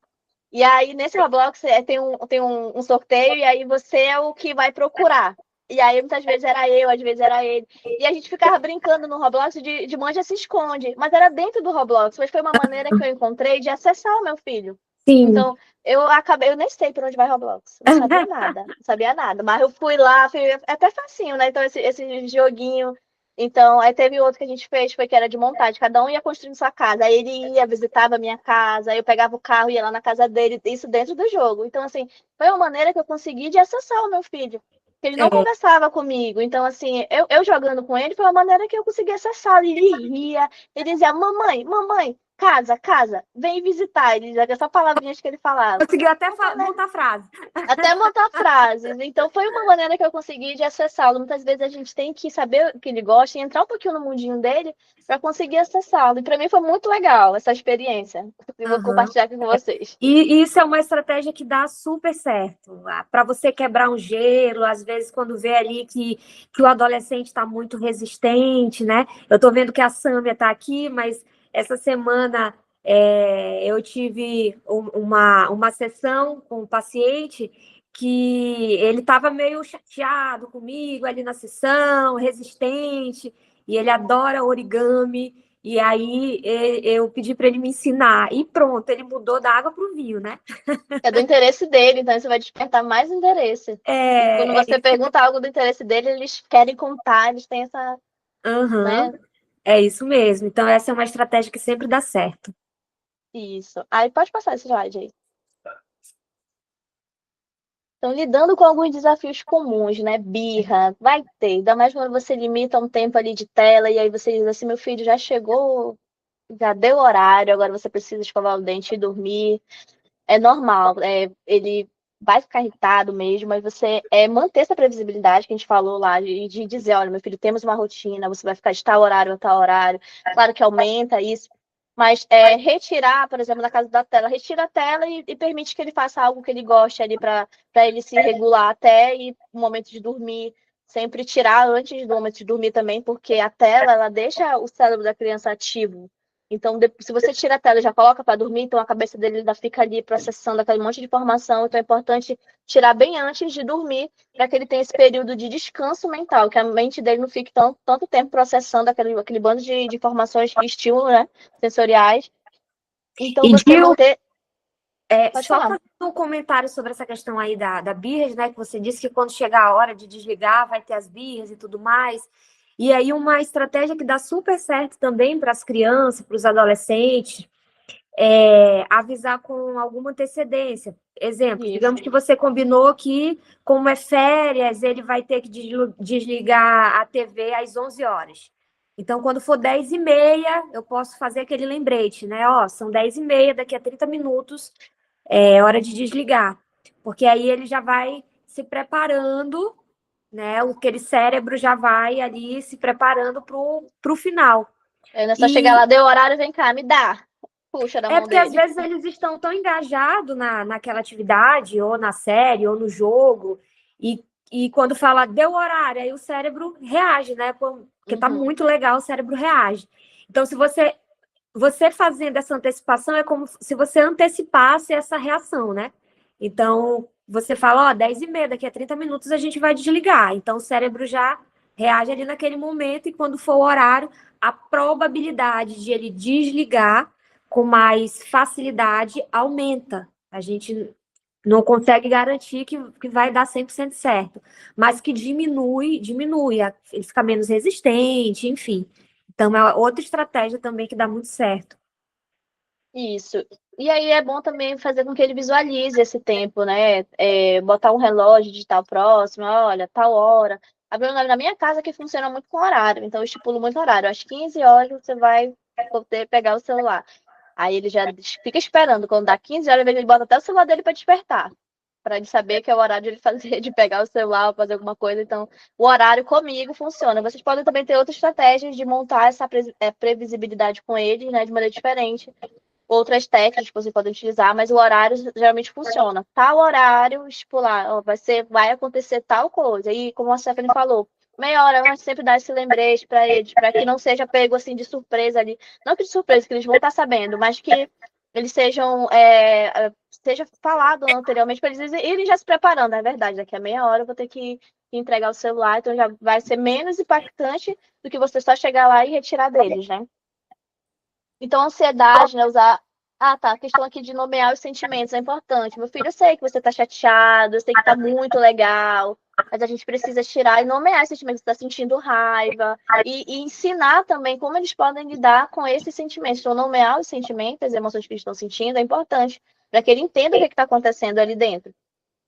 E aí, nesse Roblox, tem um sorteio, e aí você é o que vai procurar. E aí, muitas vezes era eu, às vezes era ele. E a gente ficava brincando no Roblox de manja se esconde. Mas era dentro do Roblox. Mas foi uma maneira que eu encontrei de acessar o meu filho. Sim. Então, eu nem sei por onde vai Roblox. Eu não sabia nada, não sabia nada. Mas eu fui lá, é até facinho, né? Então, esse joguinho. Então, aí teve outro que a gente fez, foi que era de montagem, cada um ia construindo sua casa. Aí ele ia, visitava a minha casa, aí eu pegava o carro e ia lá na casa dele, isso dentro do jogo. Então, assim, foi uma maneira que eu consegui de acessar o meu filho. Porque ele não É. conversava comigo. Então, assim, eu jogando com ele foi uma maneira que eu consegui acessar. Ele ria, ele dizia, mamãe, mamãe, casa, casa, vem visitar. Ele dizia essa palavrinhas que ele falava. Conseguiu até Então, né? montar frase. Até montar frases. Então, foi uma maneira que eu consegui de acessá-lo. Muitas vezes a gente tem que saber o que ele gosta e entrar um pouquinho no mundinho dele para conseguir acessá-lo. E para mim foi muito legal essa experiência. E vou Uhum. compartilhar aqui com vocês. E isso é uma estratégia que dá super certo. Para você quebrar um gelo, às vezes, quando vê ali que o adolescente está muito resistente, né? Eu estou vendo que a Sâmia está aqui, mas Essa semana eu tive uma sessão com um paciente que ele estava meio chateado comigo ali na sessão, resistente, e ele adora origami. E aí eu pedi para ele me ensinar. E pronto, ele mudou da água para o vinho, né? É do interesse dele, então você vai despertar mais interesse. E quando você pergunta algo do interesse dele, eles querem contar, eles têm essa, Uhum, né? é isso mesmo. Então, essa é uma estratégia que sempre dá certo. Isso. Aí pode passar esse slide aí. Então, lidando com alguns desafios comuns, né? Birra, vai ter. Ainda mais quando você limita um tempo ali de tela e aí você diz assim, meu filho já chegou, já deu horário, agora você precisa escovar o dente e dormir. É normal, ele vai ficar irritado mesmo, mas você manter essa previsibilidade que a gente falou lá, de dizer, olha, meu filho, temos uma rotina, você vai ficar de tal horário a tal horário. Claro que aumenta isso, mas retirar, por exemplo, na casa da tela, retira a tela e permite que ele faça algo que ele goste ali para ele se regular até e o momento de dormir. Sempre tirar antes do momento de dormir também, porque a tela, ela deixa o cérebro da criança ativo. Então, se você tira a tela e já coloca para dormir, então a cabeça dele ainda fica ali processando aquele monte de informação. Então, é importante tirar bem antes de dormir, para que ele tenha esse período de descanso mental, que a mente dele não fique tanto tempo processando aquele bando de informações que estímulos, né, sensoriais. Então, E você Gil, manter. Pode só falar. fazendo um comentário sobre essa questão aí da birras, né? Que você disse que quando chegar a hora de desligar, vai ter as birras e tudo mais. E aí, uma estratégia que dá super certo também para as crianças, para os adolescentes, avisar com alguma antecedência. Exemplo, Isso. digamos que você combinou que, como é férias, ele vai ter que desligar a TV às 11 horas. Então, quando for 10h30, eu posso fazer aquele lembrete, né? Ó, são 10h30, daqui a 30 minutos é hora de desligar. Porque aí ele já vai se preparando, né? Aquele cérebro já vai ali se preparando para o final. Aí não é só chegar E lá, deu horário, vem cá, me dá. Puxa da mão porque às dele. vezes eles estão tão engajados naquela atividade, ou na série, ou no jogo, e quando fala deu horário, aí o cérebro reage, né? Porque tá Uhum. muito legal, o cérebro reage. Então, se você fazendo essa antecipação, é como se você antecipasse essa reação, né? Então, você fala, ó, 10h30, daqui a 30 minutos a gente vai desligar. Então, o cérebro já reage ali naquele momento, e quando for o horário, a probabilidade de ele desligar com mais facilidade aumenta. A gente não consegue garantir que vai dar 100% certo, mas que diminui, ele fica menos resistente, enfim. Então, é outra estratégia também que dá muito certo. Isso. E aí é bom também fazer com que ele visualize esse tempo, né? Botar um relógio de tal próximo, olha, tal hora. A Bruna, na minha casa que funciona muito com horário, então eu estipulo muito horário. Às 15 horas você vai poder pegar o celular. Aí ele já fica esperando. Quando dá 15 horas, ele bota até o celular dele para despertar. Para ele saber que é o horário de ele fazer, de pegar o celular ou fazer alguma coisa. Então, o horário comigo funciona. Vocês podem também ter outras estratégias de montar essa previsibilidade com ele, né, de maneira diferente, outras técnicas que você pode utilizar, mas o horário geralmente funciona. Tal horário, estipular, ó, vai acontecer tal coisa. E como a Stephanie falou, meia hora antes sempre dá esse lembrete para eles, para que não seja pego assim de surpresa ali. Não que de surpresa, que eles vão estar sabendo, mas que eles seja falado anteriormente para eles irem já se preparando. É verdade, daqui a meia hora eu vou ter que entregar o celular, então já vai ser menos impactante do que você só chegar lá e retirar deles, né? Então, ansiedade, né? Usar. Ah, tá. A questão aqui de nomear os sentimentos é importante. Meu filho, eu sei que você tá chateado, eu sei que tá muito legal, mas a gente precisa tirar e nomear os sentimentos. Você tá sentindo raiva. E ensinar também como eles podem lidar com esses sentimentos. Então, nomear os sentimentos, as emoções que eles estão sentindo é importante, para que ele entenda o que está acontecendo ali dentro.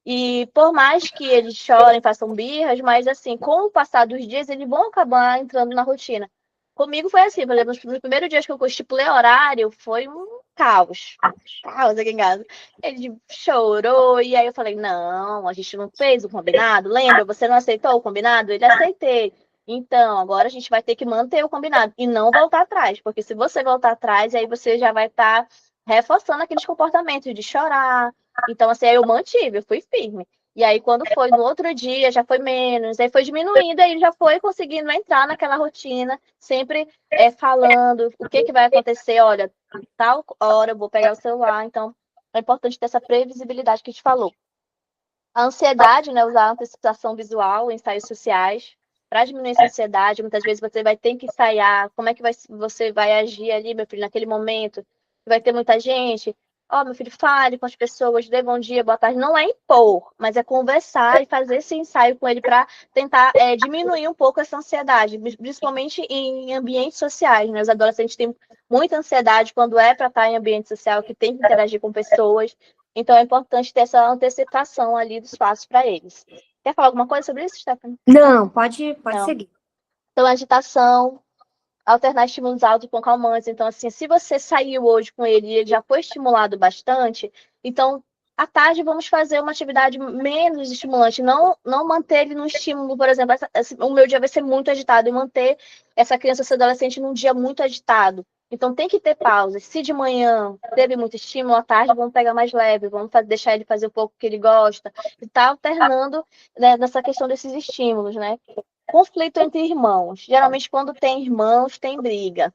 E por mais que eles chorem, façam birras, mas assim, com o passar dos dias, eles vão acabar entrando na rotina. Comigo foi assim, por exemplo, nos primeiros dias que eu estipulei horário, foi um caos. Caos aqui em casa. Ele chorou, e aí eu falei, não, a gente não fez o combinado, lembra? Você não aceitou o combinado? Ele aceitei. Então, agora a gente vai ter que manter o combinado e não voltar atrás, porque se você voltar atrás, aí você já vai estar reforçando aqueles comportamentos de chorar. Então, assim, aí eu mantive, eu fui firme. E aí, quando foi no outro dia, já foi menos, aí foi diminuindo, aí ele já foi conseguindo entrar naquela rotina, sempre falando o que vai acontecer, olha, tal hora eu vou pegar o celular, então é importante ter essa previsibilidade que a gente falou. A ansiedade, né, usar a antecipação visual, ensaios sociais, para diminuir essa ansiedade, muitas vezes você vai ter que ensaiar, como é que você vai agir ali, meu filho, naquele momento, vai ter muita gente, meu filho, fale com as pessoas, dê bom dia, boa tarde, não é impor, mas é conversar e fazer esse ensaio com ele para tentar diminuir um pouco essa ansiedade, principalmente em ambientes sociais, né, os adolescentes têm muita ansiedade quando é para estar em ambiente social, que tem que interagir com pessoas, então é importante ter essa antecipação ali dos passos para eles. Quer falar alguma coisa sobre isso, Stephanie? Não, pode Não. seguir. Então, agitação, alternar estímulos altos com calmantes. Então, assim, se você saiu hoje com ele e ele já foi estimulado bastante, então, à tarde vamos fazer uma atividade menos estimulante. Não manter ele num estímulo, por exemplo, o meu dia vai ser muito agitado e manter essa criança, esse adolescente num dia muito agitado. Então, tem que ter pausas. Se de manhã teve muito estímulo, à tarde vamos pegar mais leve, vamos deixar ele fazer um pouco o que ele gosta. E tá alternando, né, nessa questão desses estímulos, né? Conflito entre irmãos. Geralmente, quando tem irmãos, tem briga.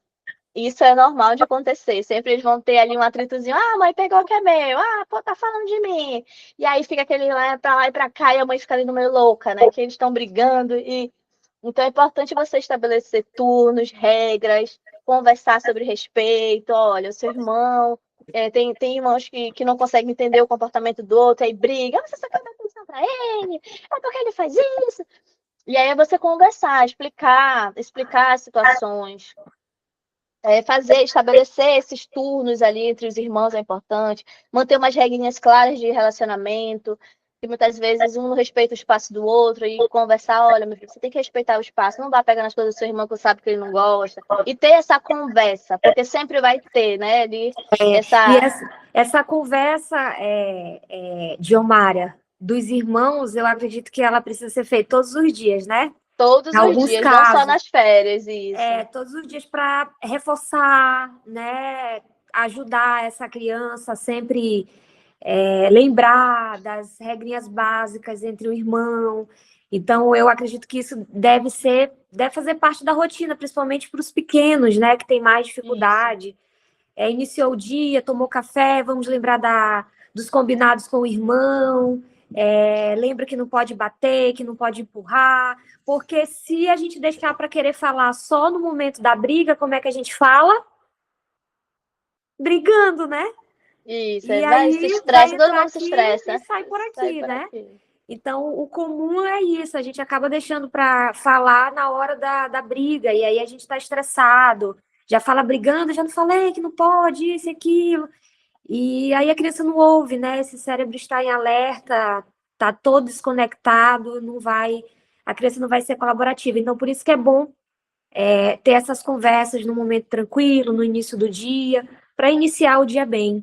Isso é normal de acontecer. Sempre eles vão ter ali um atritozinho. Ah, a mãe pegou o que é meu. Ah, pô, tá falando de mim. E aí fica aquele lá e pra cá e a mãe fica ali no meio louca, né? Que eles estão brigando. Então é importante você estabelecer turnos, regras, conversar sobre respeito. Olha, o seu irmão. Tem irmãos que não conseguem entender o comportamento do outro, aí briga. Você só quer dar atenção pra ele? É porque ele faz isso? E aí é você conversar, explicar as situações, estabelecer esses turnos ali entre os irmãos é importante, manter umas regrinhas claras de relacionamento, que muitas vezes um não respeita o espaço do outro, e conversar, olha, meu filho, você tem que respeitar o espaço, não vá pegar nas coisas do seu irmão que sabe que ele não gosta, e ter essa conversa, porque sempre vai ter, né, ali, E essa... essa conversa, Diomária, dos irmãos, eu acredito que ela precisa ser feita todos os dias, né? Todos Em os alguns dias, não só casos, nas férias, isso. todos os dias para reforçar, né? Ajudar essa criança a sempre lembrar das regrinhas básicas entre o irmão. Então, eu acredito que isso deve fazer parte da rotina, principalmente para os pequenos, né? Que tem mais dificuldade. Iniciou o dia, tomou café, vamos lembrar dos combinados com o irmão, lembra que não pode bater, que não pode empurrar, porque se a gente deixar para querer falar só no momento da briga, como é que a gente fala? Brigando, né? Isso, E se aí vai estressa, todo entrar mundo se aqui e estressa. sai por Sai aqui, por né? aqui. Então, o comum é isso, a gente acaba deixando para falar na hora da briga, e aí a gente está estressado, já fala brigando, já não falei que não pode, isso e aquilo. E aí a criança não ouve, né? Esse cérebro está em alerta, tá todo desconectado, a criança não vai ser colaborativa. Então, por isso que é bom ter essas conversas no momento tranquilo, no início do dia, para iniciar o dia bem.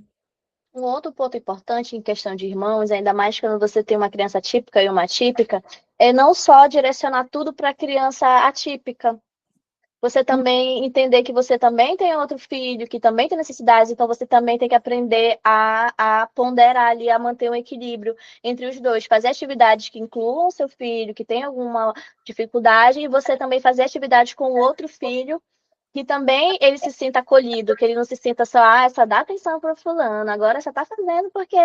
Um outro ponto importante em questão de irmãos, ainda mais quando você tem uma criança típica e uma atípica, é não só direcionar tudo para a criança atípica. Você também entender que você também tem outro filho, que também tem necessidades, então você também tem que aprender a ponderar ali, a manter um equilíbrio entre os dois. Fazer atividades que incluam seu filho, que tem alguma dificuldade, e você também fazer atividades com o outro filho que também ele se sinta acolhido, que ele não se sinta só, só dá atenção para fulano, agora só tá fazendo porque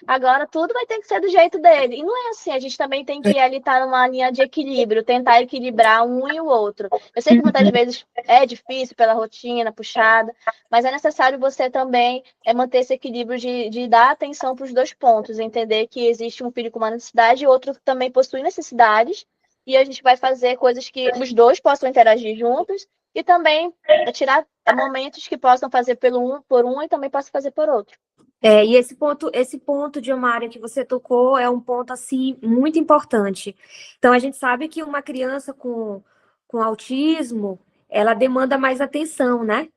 agora tudo vai ter que ser do jeito dele. E não é assim, a gente também tem que ali estar numa linha de equilíbrio, tentar equilibrar um e o outro. Eu sei que muitas vezes é difícil pela rotina, puxada, mas é necessário você também manter esse equilíbrio de dar atenção para os dois pontos, entender que existe um filho com uma necessidade e outro que também possui necessidades, e a gente vai fazer coisas que os dois possam interagir juntos, e também tirar momentos que possam fazer por um e também possam fazer por outro. E esse ponto de uma área que você tocou é um ponto assim muito importante. Então a gente sabe que uma criança com autismo, ela demanda mais atenção, né?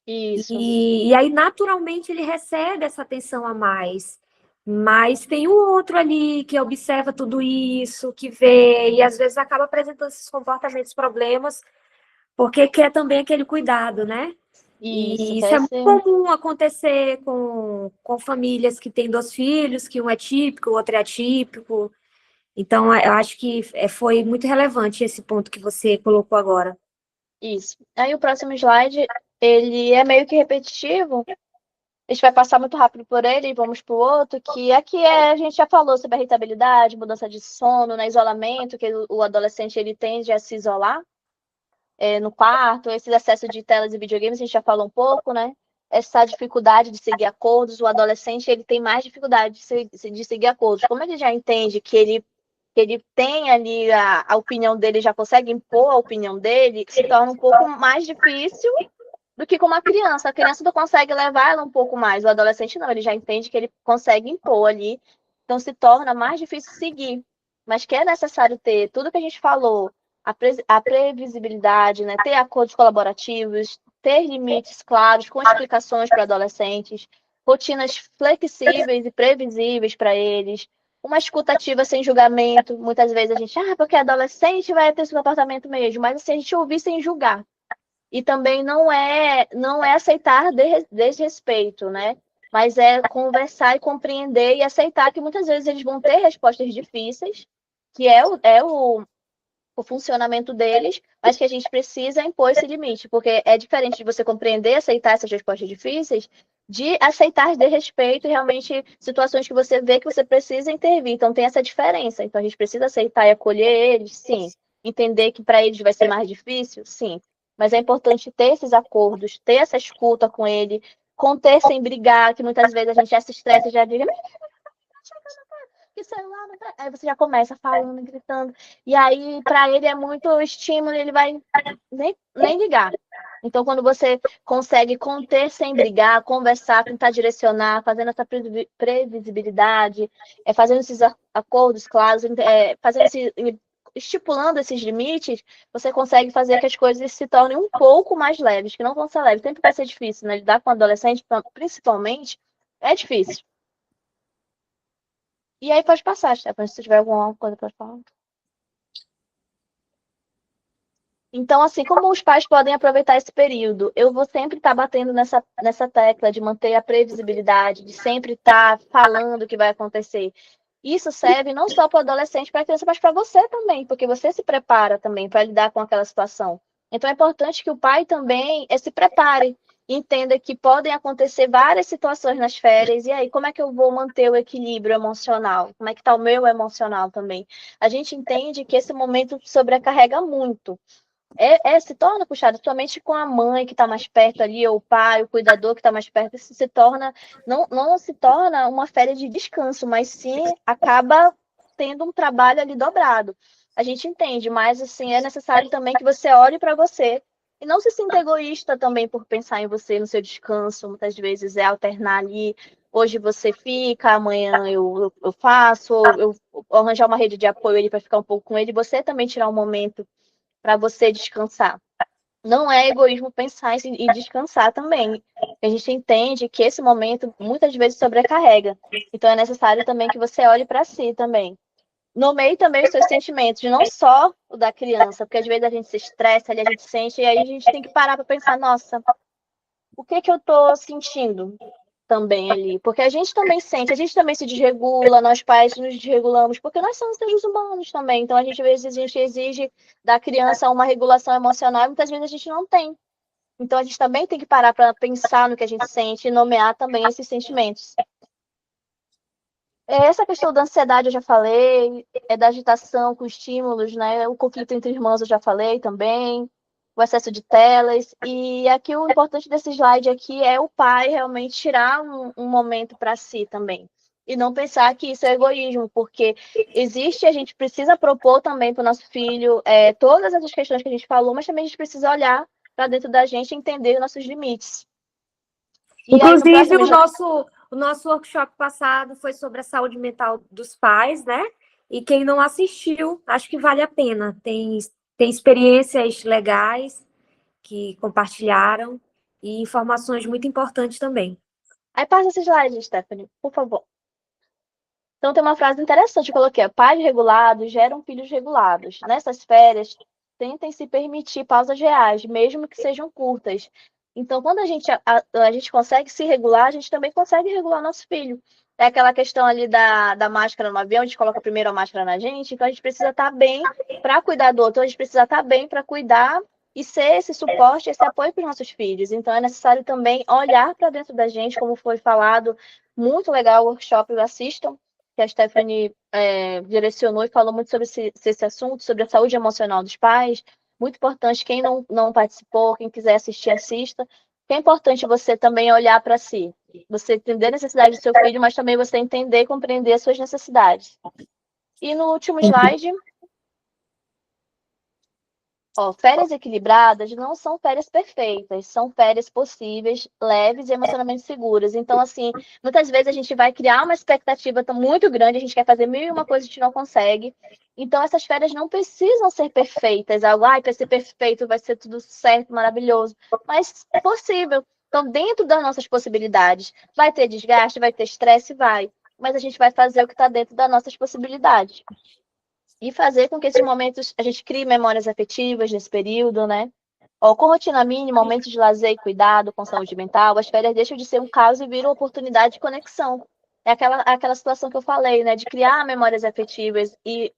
Isso. E aí naturalmente ele recebe essa atenção a mais. Mas tem o outro ali que observa tudo isso, que vê, e às vezes acaba apresentando esses comportamentos, problemas, porque quer também aquele cuidado, né? Isso, E isso quer é muito ser. comum acontecer com famílias que têm dois filhos, que um é típico, o outro é atípico. Então, eu acho que foi muito relevante esse ponto que você colocou agora. Isso. Aí o próximo slide, ele é meio que repetitivo. A gente vai passar muito rápido por ele e vamos para o outro, que aqui a gente já falou sobre a irritabilidade, mudança de sono, né, isolamento, que o adolescente ele tende a se isolar no quarto, esse excesso de telas e videogames, a gente já falou um pouco, né? Essa dificuldade de seguir acordos, o adolescente ele tem mais dificuldade de seguir acordos. Como ele já entende que ele tem ali a opinião dele, já consegue impor a opinião dele, se torna um pouco mais difícil do que com uma criança. A criança não consegue levar ela um pouco mais, o adolescente não, ele já entende que ele consegue impor ali, então se torna mais difícil seguir. Mas que é necessário ter tudo que a gente falou, a previsibilidade, né? Ter acordos colaborativos, ter limites claros, com explicações para adolescentes, rotinas flexíveis e previsíveis para eles, uma escuta ativa sem julgamento. Muitas vezes a gente, porque adolescente vai ter esse comportamento mesmo, mas assim, a gente ouvir sem julgar. E também não é aceitar desrespeito, né? Mas é conversar e compreender e aceitar que muitas vezes eles vão ter respostas difíceis, que o funcionamento deles, mas que a gente precisa impor esse limite, porque é diferente de você compreender, aceitar essas respostas difíceis, de aceitar de respeito e realmente situações que você vê que você precisa intervir. Então tem essa diferença. Então a gente precisa aceitar e acolher eles, sim. Entender que para eles vai ser mais difícil, sim. Mas é importante ter esses acordos, ter essa escuta com ele, conter sem brigar, que muitas vezes a gente já se estressa e já diz, que celular, não tá... Aí você já começa falando, gritando. E aí, para ele é muito estímulo, ele vai nem ligar. Então, quando você consegue conter sem brigar, conversar, tentar direcionar, fazendo essa previsibilidade, fazendo esses acordos claros, fazendo estipulando esses limites, você consegue fazer que as coisas se tornem um pouco mais leves, que não vão ser leves. Sempre vai ser difícil, né? Lidar com adolescente, principalmente, é difícil. E aí pode passar, Stefan, se tiver alguma coisa para falar. Então, assim, como os pais podem aproveitar esse período? Eu vou sempre estar batendo nessa tecla de manter a previsibilidade, de sempre estar falando o que vai acontecer. Isso serve não só para o adolescente, para a criança, mas para você também, porque você se prepara também para lidar com aquela situação. Então, é importante que o pai também se prepare, entenda que podem acontecer várias situações nas férias, e aí, como é que eu vou manter o equilíbrio emocional? Como é que está o meu emocional também? A gente entende que esse momento sobrecarrega muito. Se torna puxado somente com a mãe que está mais perto ali, ou o pai, o cuidador que está mais perto, isso se torna, não se torna uma férias de descanso, mas sim acaba tendo um trabalho ali dobrado. A gente entende, mas assim, é necessário também que você olhe para você e não se sinta egoísta também por pensar em você, no seu descanso. Muitas vezes é alternar ali, hoje você fica, amanhã eu faço, eu arranjar uma rede de apoio ali para ficar um pouco com ele, você também tirar um momento para você descansar. Não é egoísmo pensar em descansar também. A gente entende que esse momento muitas vezes sobrecarrega. Então é necessário também que você olhe para si também. Nomeie também os seus sentimentos, não só o da criança, porque às vezes a gente se estressa, ali a gente sente, e aí a gente tem que parar para pensar, nossa, o que que eu estou sentindo também ali? Porque a gente também sente, a gente também se desregula, nós pais nos desregulamos, porque nós somos seres humanos também. Então, às vezes, a gente exige da criança uma regulação emocional e muitas vezes a gente não tem. Então, a gente também tem que parar para pensar no que a gente sente e nomear também esses sentimentos. Essa questão da ansiedade eu já falei, da agitação com estímulos, né? O conflito entre irmãos eu já falei também, o excesso de telas. E aqui o importante desse slide aqui é o pai realmente tirar um momento para si também. E não pensar que isso é egoísmo, porque existe, a gente precisa propor também para o nosso filho todas essas questões que a gente falou, mas também a gente precisa olhar para dentro da gente e entender os nossos limites. E aí, no Inclusive, próximo... o nosso workshop passado foi sobre a saúde mental dos pais, né? E quem não assistiu, acho que vale a pena. Tem experiências legais que compartilharam e informações muito importantes também. Aí passa esse slide, Stephanie, por favor. Então tem uma frase interessante, eu coloquei, pais regulados geram filhos regulados. Nessas férias, tentem se permitir pausas reais, mesmo que sejam curtas. Então, quando a gente consegue se regular, a gente também consegue regular nosso filho. É aquela questão ali da máscara no avião, a gente coloca primeiro a máscara na gente, então a gente precisa estar bem para cuidar do outro, a gente precisa estar bem para cuidar e ser esse suporte, esse apoio para os nossos filhos. Então, é necessário também olhar para dentro da gente, como foi falado, muito legal o workshop, assistam, que a Stephanie direcionou e falou muito sobre esse assunto, sobre a saúde emocional dos pais. Muito importante, quem não participou, quem quiser assistir, assista. É importante você também olhar para si. Você entender a necessidade do seu filho, mas também você entender e compreender as suas necessidades. E no último slide, férias equilibradas não são férias perfeitas, são férias possíveis, leves e emocionalmente seguras. Então, assim, muitas vezes a gente vai criar uma expectativa muito grande, a gente quer fazer mil e uma coisa e a gente não consegue. Então, essas férias não precisam ser perfeitas, algo, para ser perfeito vai ser tudo certo, maravilhoso, mas é possível. Então, dentro das nossas possibilidades, vai ter desgaste, vai ter estresse, vai, mas a gente vai fazer o que está dentro das nossas possibilidades e fazer com que esses momentos a gente crie memórias afetivas nesse período, né? Com rotina mínima, momentos de lazer e cuidado com saúde mental, as férias deixam de ser um caos e viram oportunidade de conexão. É aquela situação que eu falei, né? De criar memórias afetivas e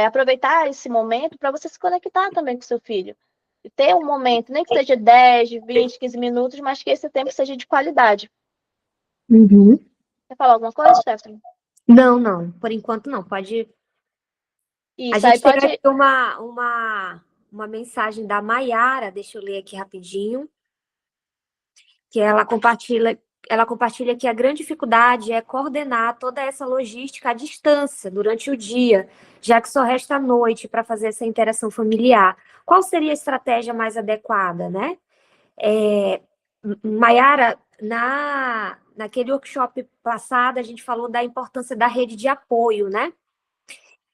aproveitar esse momento para você se conectar também com seu filho. E ter um momento, nem que seja 10, 20, 15 minutos, mas que esse tempo seja de qualidade. Uhum. Quer falar alguma coisa, Stephanie? Não, não. Por enquanto, não. Pode. A Isso, aí gente tem pode. aqui uma mensagem da Maiara, deixa eu ler aqui rapidinho, que ela compartilha que a grande dificuldade é coordenar toda essa logística à distância durante o dia, já que só resta a noite para fazer essa interação familiar. Qual seria a estratégia mais adequada, né? Maiara, naquele workshop passado, a gente falou da importância da rede de apoio, né?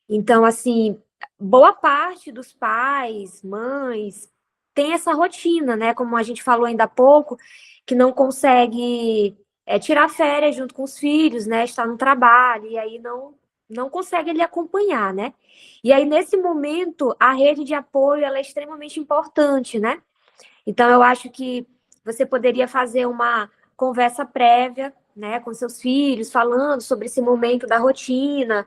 Então, assim, boa parte dos pais, mães, tem essa rotina, né? Como a gente falou ainda há pouco, que não consegue tirar férias junto com os filhos, né? Está no trabalho, e aí não consegue ele acompanhar, né? E aí, nesse momento, a rede de apoio ela é extremamente importante, né? Então, eu acho que você poderia fazer uma conversa prévia, né, com seus filhos, falando sobre esse momento da rotina,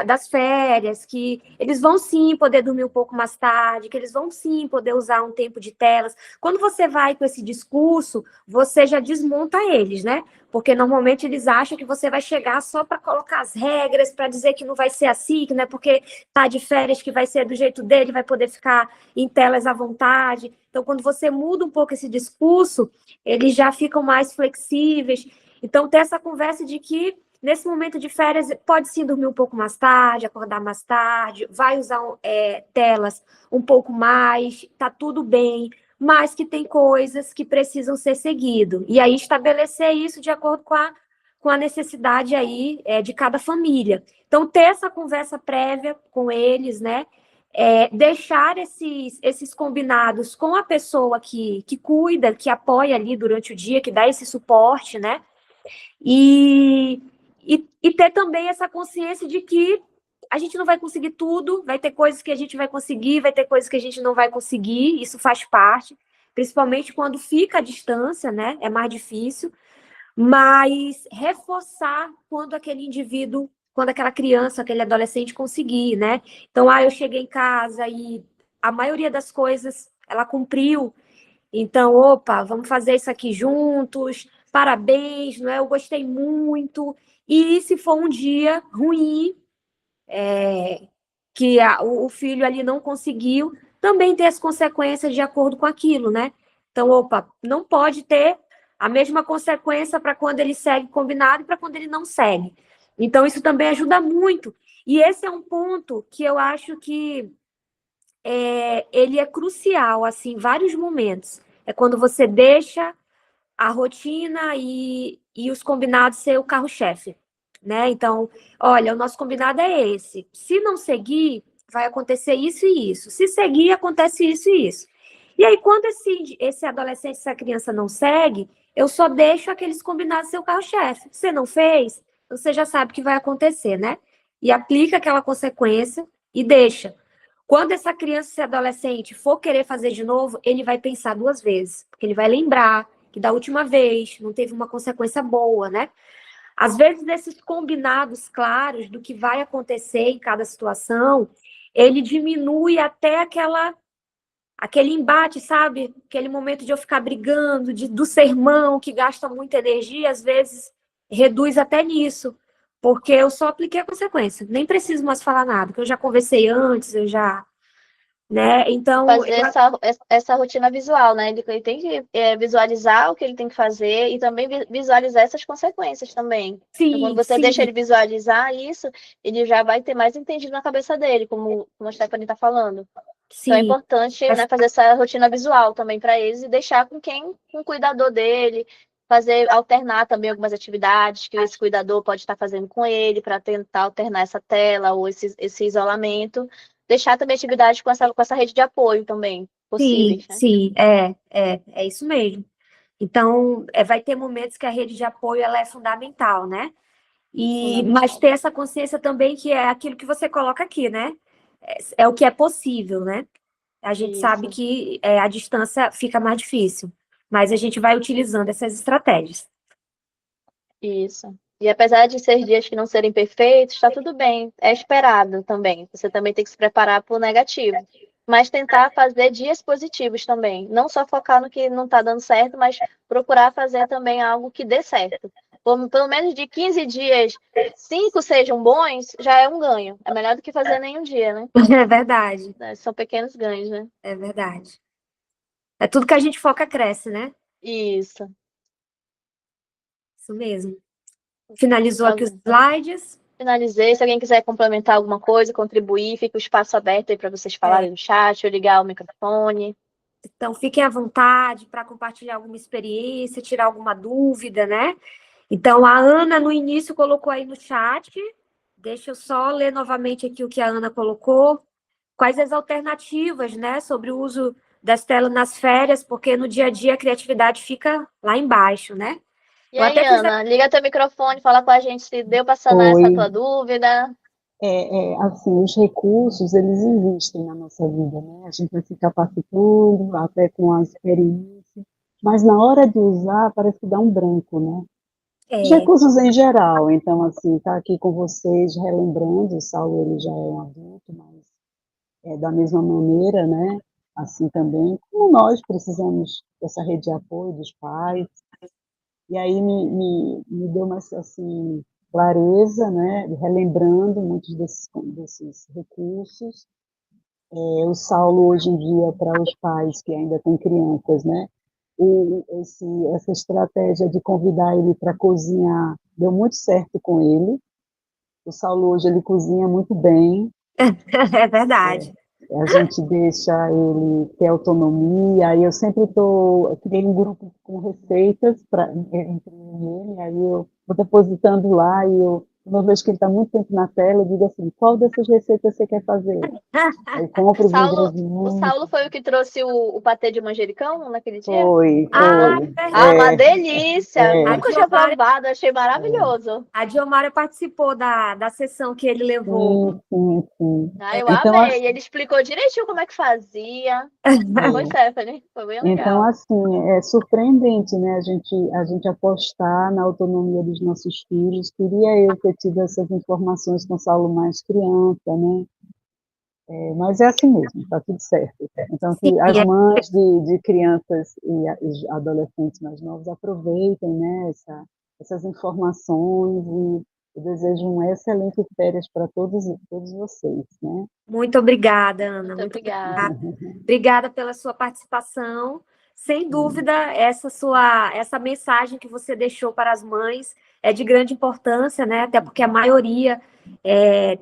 das férias, que eles vão sim poder dormir um pouco mais tarde, que eles vão sim poder usar um tempo de telas. Quando você vai com esse discurso, você já desmonta eles, né? Porque normalmente eles acham que você vai chegar só para colocar as regras, para dizer que não vai ser assim, que não é porque tá de férias que vai ser do jeito dele, vai poder ficar em telas à vontade. Então, quando você muda um pouco esse discurso, eles já ficam mais flexíveis. Então, ter essa conversa de que, nesse momento de férias, pode sim dormir um pouco mais tarde, acordar mais tarde, vai usar telas um pouco mais, tá tudo bem, mas que tem coisas que precisam ser seguidas. E aí, estabelecer isso de acordo com a necessidade aí de cada família. Então, ter essa conversa prévia com eles, né? Deixar esses combinados com a pessoa que cuida, que apoia ali durante o dia, que dá esse suporte, né? E, e ter também essa consciência de que a gente não vai conseguir tudo, vai ter coisas que a gente vai conseguir, vai ter coisas que a gente não vai conseguir, isso faz parte, principalmente quando fica à distância, né? É mais difícil, mas reforçar quando aquele indivíduo, quando aquela criança, aquele adolescente conseguir, né? Então, eu cheguei em casa e a maioria das coisas ela cumpriu. Então, opa, vamos fazer isso aqui juntos, parabéns, não é? Eu gostei muito. E se for um dia ruim, que o filho ali não conseguiu, também ter as consequências de acordo com aquilo, né? Então, opa, não pode ter a mesma consequência para quando ele segue combinado e para quando ele não segue. Então, isso também ajuda muito. E esse é um ponto que eu acho que ele é crucial, assim, em vários momentos. É quando você deixa a rotina e os combinados ser o carro-chefe, né? Então, olha, o nosso combinado é esse. Se não seguir, vai acontecer isso e isso. Se seguir, acontece isso e isso. E aí, quando esse adolescente, essa criança não segue, eu só deixo aqueles combinados ser o carro-chefe. Você não fez, você já sabe o que vai acontecer, né? E aplica aquela consequência e deixa. Quando essa criança, esse adolescente for querer fazer de novo, ele vai pensar 2 vezes, porque ele vai lembrar que da última vez não teve uma consequência boa, né? Às vezes, esses combinados claros do que vai acontecer em cada situação, ele diminui até aquele embate, sabe? Aquele momento de eu ficar brigando, do sermão que gasta muita energia, às vezes reduz até nisso, porque eu só apliquei a consequência. Nem preciso mais falar nada, porque eu já conversei antes, eu já, né? Então, Fazer essa rotina visual, né? Ele tem que visualizar o que ele tem que fazer e também visualizar essas consequências também. Então, quando sim, você deixa sim, ele visualizar isso, ele já vai ter mais entendido na cabeça dele, como a Stephanie está falando. Então é sim. importante, né, fazer essa rotina visual também para eles e deixar com o cuidador dele, fazer alternar também algumas atividades que esse cuidador pode estar fazendo com ele para tentar alternar essa tela ou esse isolamento. Deixar também atividades com essa rede de apoio também Sim, possíveis, né? sim, é isso mesmo. Então, vai ter momentos que a rede de apoio ela é fundamental, né? Mas Fundamental. ter essa consciência também que é aquilo que você coloca aqui, né? É o que é possível, né? A gente sabe Isso, que a distância fica mais difícil, mas a gente vai utilizando essas estratégias. isso. E apesar de ser dias que não serem perfeitos, está tudo bem, é esperado também. Você também tem que se preparar para o negativo. Mas tentar fazer dias positivos também. Não só focar no que não está dando certo, mas procurar fazer também algo que dê certo. Pelo menos de 15 dias, 5 sejam bons, já é um ganho. É melhor do que fazer nenhum dia, né? É verdade, São pequenos ganhos, né? é verdade. É tudo que a gente foca cresce, né? Isso. Isso mesmo. Finalizou aqui os slides. Finalizei. Se alguém quiser complementar alguma coisa, contribuir, fica o espaço aberto aí para vocês É, falarem no chat ou ligar o microfone. então, fiquem à vontade para compartilhar alguma experiência, tirar alguma dúvida, né? Então, a Ana, no início, colocou aí no chat. Deixa eu só ler novamente aqui o que a Ana colocou. Quais as alternativas, né, sobre o uso das telas nas férias, porque no dia a dia a criatividade fica lá embaixo, né? E Eu aí, até fiz. Ana, liga teu microfone, fala com a gente se deu para sanar Oi, essa tua dúvida. assim, os recursos, eles existem na nossa vida, né? A gente vai se capacitando, até com a experiência, mas na hora de usar, parece que dá um branco, né? Os É, recursos em geral, então, assim, tá aqui com vocês, relembrando, o Saulo, ele já é um adulto, mas da mesma maneira, né? Assim também, como nós precisamos dessa rede de apoio dos pais, e aí me deu mais, assim, clareza, né, relembrando muitos desses recursos. O Saulo, hoje em dia, para os pais que ainda têm crianças, né, essa estratégia de convidar ele para cozinhar deu muito certo com ele. O Saulo, hoje, ele cozinha muito bem. é verdade. A gente deixa ele ter autonomia, aí eu sempre criei um grupo com receitas entre mim e ele, aí eu vou depositando lá e uma vez que ele está muito tempo na tela, eu digo assim, qual dessas receitas você quer fazer? Aí compro os O ingredientes, Saulo foi o que trouxe o patê de manjericão naquele dia? foi, Ah, foi, é Ah, uma verdade. delícia! A Nunca tinha Diomara, provado, achei maravilhoso. a Diomara participou da sessão que ele levou. sim, sim, sim. Ah, eu Então, amei. Ele explicou direitinho como é que fazia. Não foi, assim, Stephanie? Foi bem Então, legal. assim, é surpreendente, né, a gente apostar na autonomia dos nossos filhos. Queria eu ter tido essas informações com o Saulo mais criança, né, mas é assim mesmo, está tudo certo. Então, Sim, que as mães de crianças e adolescentes mais novos aproveitem, né, essas informações e eu desejo uma excelente férias para todos vocês, né. muito obrigada, Ana. Muito Muito obrigada. obrigada. Obrigada pela sua participação. Sem dúvida, essa mensagem que você deixou para as mães é de grande importância, né? Até porque a maioria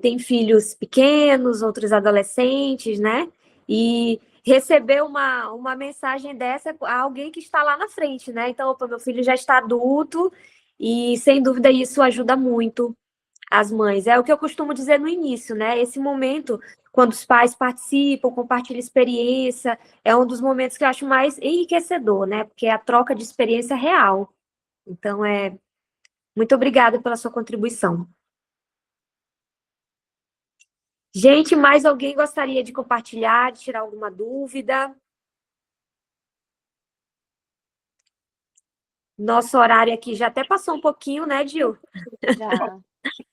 tem filhos pequenos, outros adolescentes, né? E receber uma mensagem dessa a alguém que está lá na frente, né? Então, opa, meu filho já está adulto e sem dúvida isso ajuda muito as mães. É o que eu costumo dizer no início, né? Esse momento, quando os pais participam, compartilham experiência, é um dos momentos que eu acho mais enriquecedor, né? Porque é a troca de experiência real. Então, muito obrigada pela sua contribuição. Gente, mais alguém gostaria de compartilhar, de tirar alguma dúvida? Nosso horário aqui já até passou um pouquinho, né, Gil? Já.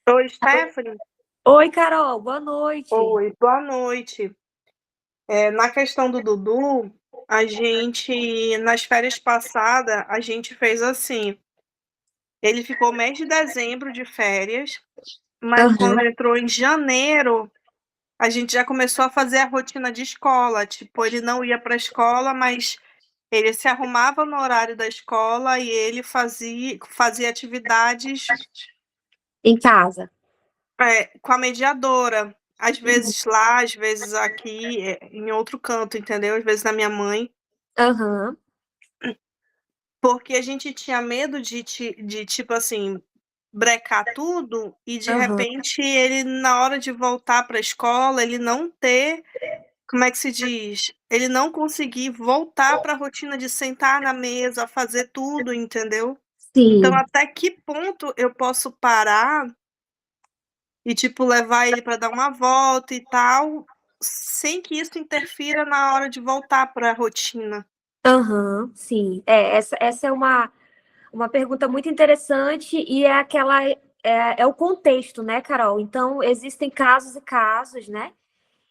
Oi, Stephanie. Oi, Carol, boa noite. Oi, boa noite. Na questão do Dudu, a gente, nas férias passadas, a gente fez assim. Ele ficou mês de dezembro de férias, mas quando entrou em janeiro, a gente já começou a fazer a rotina de escola. Tipo, ele não ia para a escola, mas ele se arrumava no horário da escola e ele fazia atividades Em casa. com a mediadora. Às vezes lá, às vezes aqui, em outro canto, entendeu? Às vezes na minha mãe. Aham. Porque a gente tinha medo de tipo assim, brecar tudo e de Aham. repente ele, na hora de voltar para a escola, ele não ter, como é que se diz? Ele não conseguir voltar para a rotina de sentar na mesa, fazer tudo, entendeu? Então, Sim. até que ponto eu posso parar e, tipo, levar ele para dar uma volta e tal, sem que isso interfira na hora de voltar para a rotina? Aham, sim. Essa é uma pergunta muito interessante e é aquela. É o contexto, né, Carol? Então, existem casos e casos, né?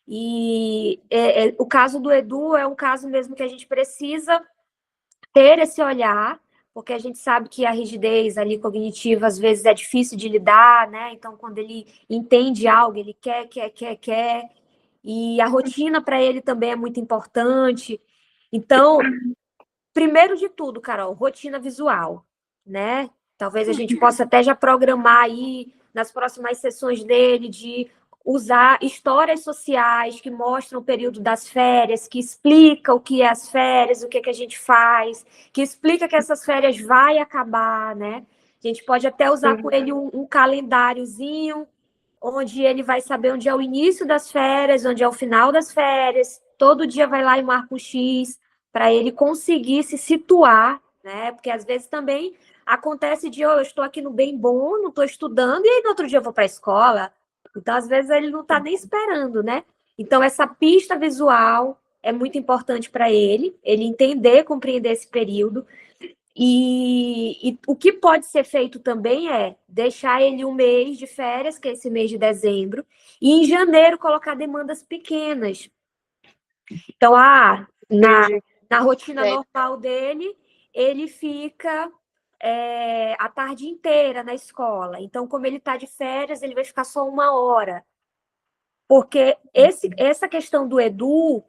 E o caso do Edu é um caso mesmo que a gente precisa ter esse olhar, porque a gente sabe que a rigidez ali cognitiva às vezes é difícil de lidar, né? Então, quando ele entende algo, ele quer, e a rotina para ele também é muito importante. Então, primeiro de tudo, Carol, rotina visual, né? Talvez a gente possa até já programar aí nas próximas sessões dele de usar histórias sociais que mostram o período das férias, que explica o que é as férias, o que é que a gente faz, que explica que essas férias vai acabar, né? A gente pode até usar com ele um calendáriozinho, onde ele vai saber onde é o início das férias, onde é o final das férias. Todo dia vai lá e marca um X para ele conseguir se situar, né? Porque às vezes também acontece de eu estou aqui no bem bom, não estou estudando, e aí no outro dia eu vou para a escola. Então, às vezes, ele não está nem esperando, né? Então, essa pista visual é muito importante para ele entender, compreender esse período. E o que pode ser feito também é deixar ele um mês de férias, que é esse mês de dezembro, e em janeiro colocar demandas pequenas. Então, Entendi. na rotina normal dele, ele fica a tarde inteira na escola. Então, como ele está de férias, ele vai ficar só 1 hora. Porque essa questão do Edu,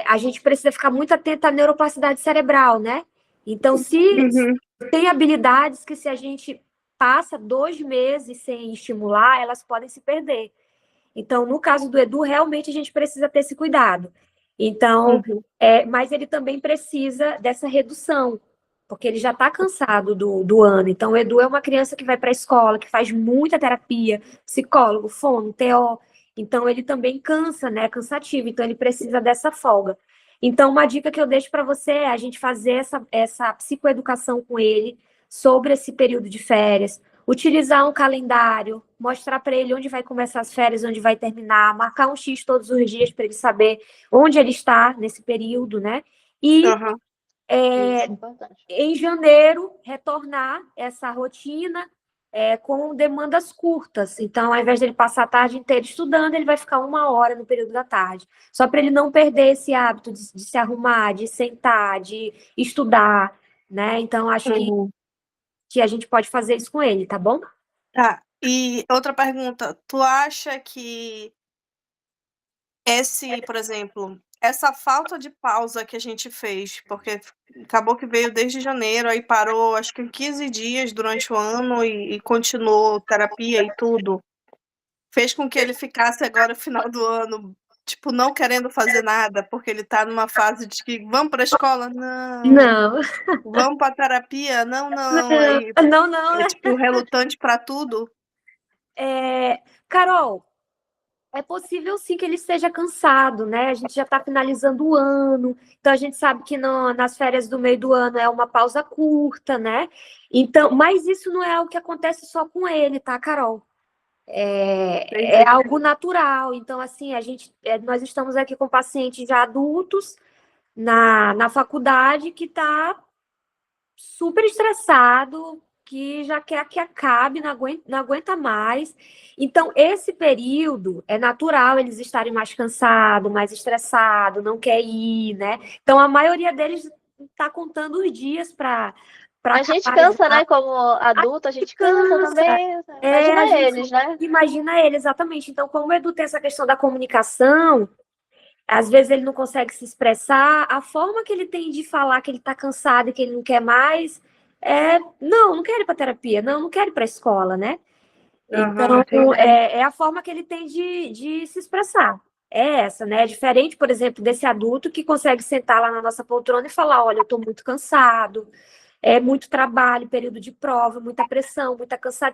a gente precisa ficar muito atento à neuroplasticidade cerebral, né? Então, se tem habilidades que se a gente passa 2 meses sem estimular, elas podem se perder. Então, no caso do Edu, realmente a gente precisa ter esse cuidado. Então, mas ele também precisa dessa redução, porque ele já está cansado do ano. Então, o Edu é uma criança que vai para a escola, que faz muita terapia, psicólogo, fono, TO. Então, ele também cansa, né? Cansativo. Então, ele precisa dessa folga. Então, uma dica que eu deixo para você é a gente fazer essa psicoeducação com ele sobre esse período de férias, utilizar um calendário, mostrar para ele onde vai começar as férias, onde vai terminar, marcar um X todos os dias para ele saber onde ele está nesse período, né? E Isso é importante. em janeiro retornar essa rotina com demandas curtas. Então, ao invés de ele passar a tarde inteira estudando, ele vai ficar 1 hora no período da tarde. Só para ele não perder esse hábito de se arrumar, de sentar, de estudar, né? Então, acho que a gente pode fazer isso com ele, tá bom? Tá. E outra pergunta, tu acha que por exemplo, essa falta de pausa que a gente fez, porque acabou que veio desde janeiro, aí parou acho que em 15 dias durante o ano e continuou terapia e tudo, fez com que ele ficasse agora no final do ano, tipo, não querendo fazer nada, porque ele tá numa fase de que vamos para a escola? Não. Não, Vamos para terapia? Não, não. Aí não, né? tipo relutante para tudo. Carol, é possível sim que ele esteja cansado, né? A gente já está finalizando o ano, então a gente sabe que nas férias do meio do ano é uma pausa curta, né? Então, mas isso não é algo que acontece só com ele, tá, Carol? É algo natural. Então, assim, nós estamos aqui com pacientes já adultos na faculdade que está super estressado, que já quer que acabe, não aguenta mais. Então, esse período é natural eles estarem mais cansados, mais estressados, não quer ir, né? Então, a maioria deles está contando os dias para A gente acabar cansa, né? Como adulto, a gente cansa cansa. também. A Imagina gente eles, né? imagina ele, exatamente. Então, como o Edu tem essa questão da comunicação, às vezes ele não consegue se expressar, a forma que ele tem de falar que ele está cansado e que ele não quer mais não quero ir para terapia, não quero ir para a escola, né? Então, entendi. é a forma que ele tem de se expressar. É essa, né? É diferente, por exemplo, desse adulto que consegue sentar lá na nossa poltrona e falar: olha, eu estou muito cansado, é muito trabalho, período de prova, muita pressão,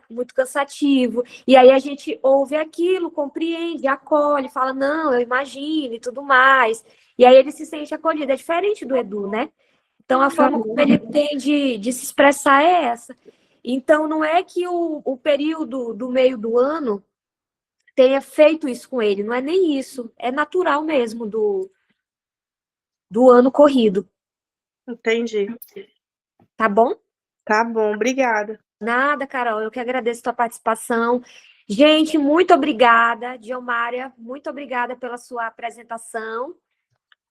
muito cansativo. E aí a gente ouve aquilo, compreende, acolhe, fala, não, eu imagino e tudo mais. E aí ele se sente acolhido. É diferente do Edu, né? Então a forma como ele tem de se expressar é essa. Então não é que o período do meio do ano tenha feito isso com ele, não é nem isso. É natural mesmo do ano corrido, Entendi. tá bom? Tá bom, obrigada. Nada, Carol, eu que agradeço a tua participação. Gente, muito obrigada. Diomária, muito obrigada pela sua apresentação,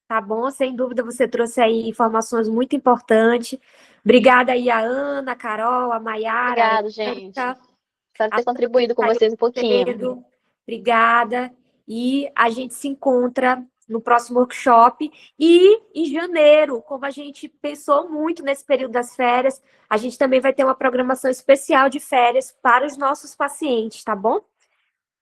tá bom? Sem dúvida você trouxe aí informações muito importantes. Obrigada aí a Ana, a Carol, a Maiara, a Obrigada, gente. Érica, Espero a ter contribuído com vocês um pouquinho. Pedro. Obrigada. E a gente se encontra no próximo workshop. E em janeiro, como a gente pensou muito nesse período das férias, a gente também vai ter uma programação especial de férias para os nossos pacientes, tá bom?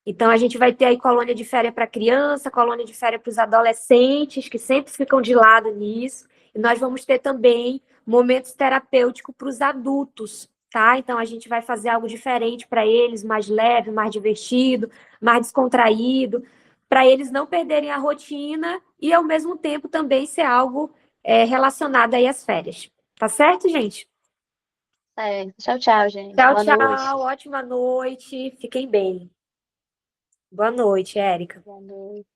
Então, a gente vai ter aí colônia de férias para criança, colônia de férias para os adolescentes, que sempre ficam de lado nisso. E nós vamos ter também momentos terapêuticos para os adultos, tá? Então, a gente vai fazer algo diferente para eles, mais leve, mais divertido, mais descontraído, para eles não perderem a rotina e, ao mesmo tempo, também ser algo relacionado aí às férias. Tá certo, gente? Tchau, tchau, gente. Tchau, Boa noite. tchau. Ótima noite. Fiquem bem. Boa noite, Érica. Boa noite.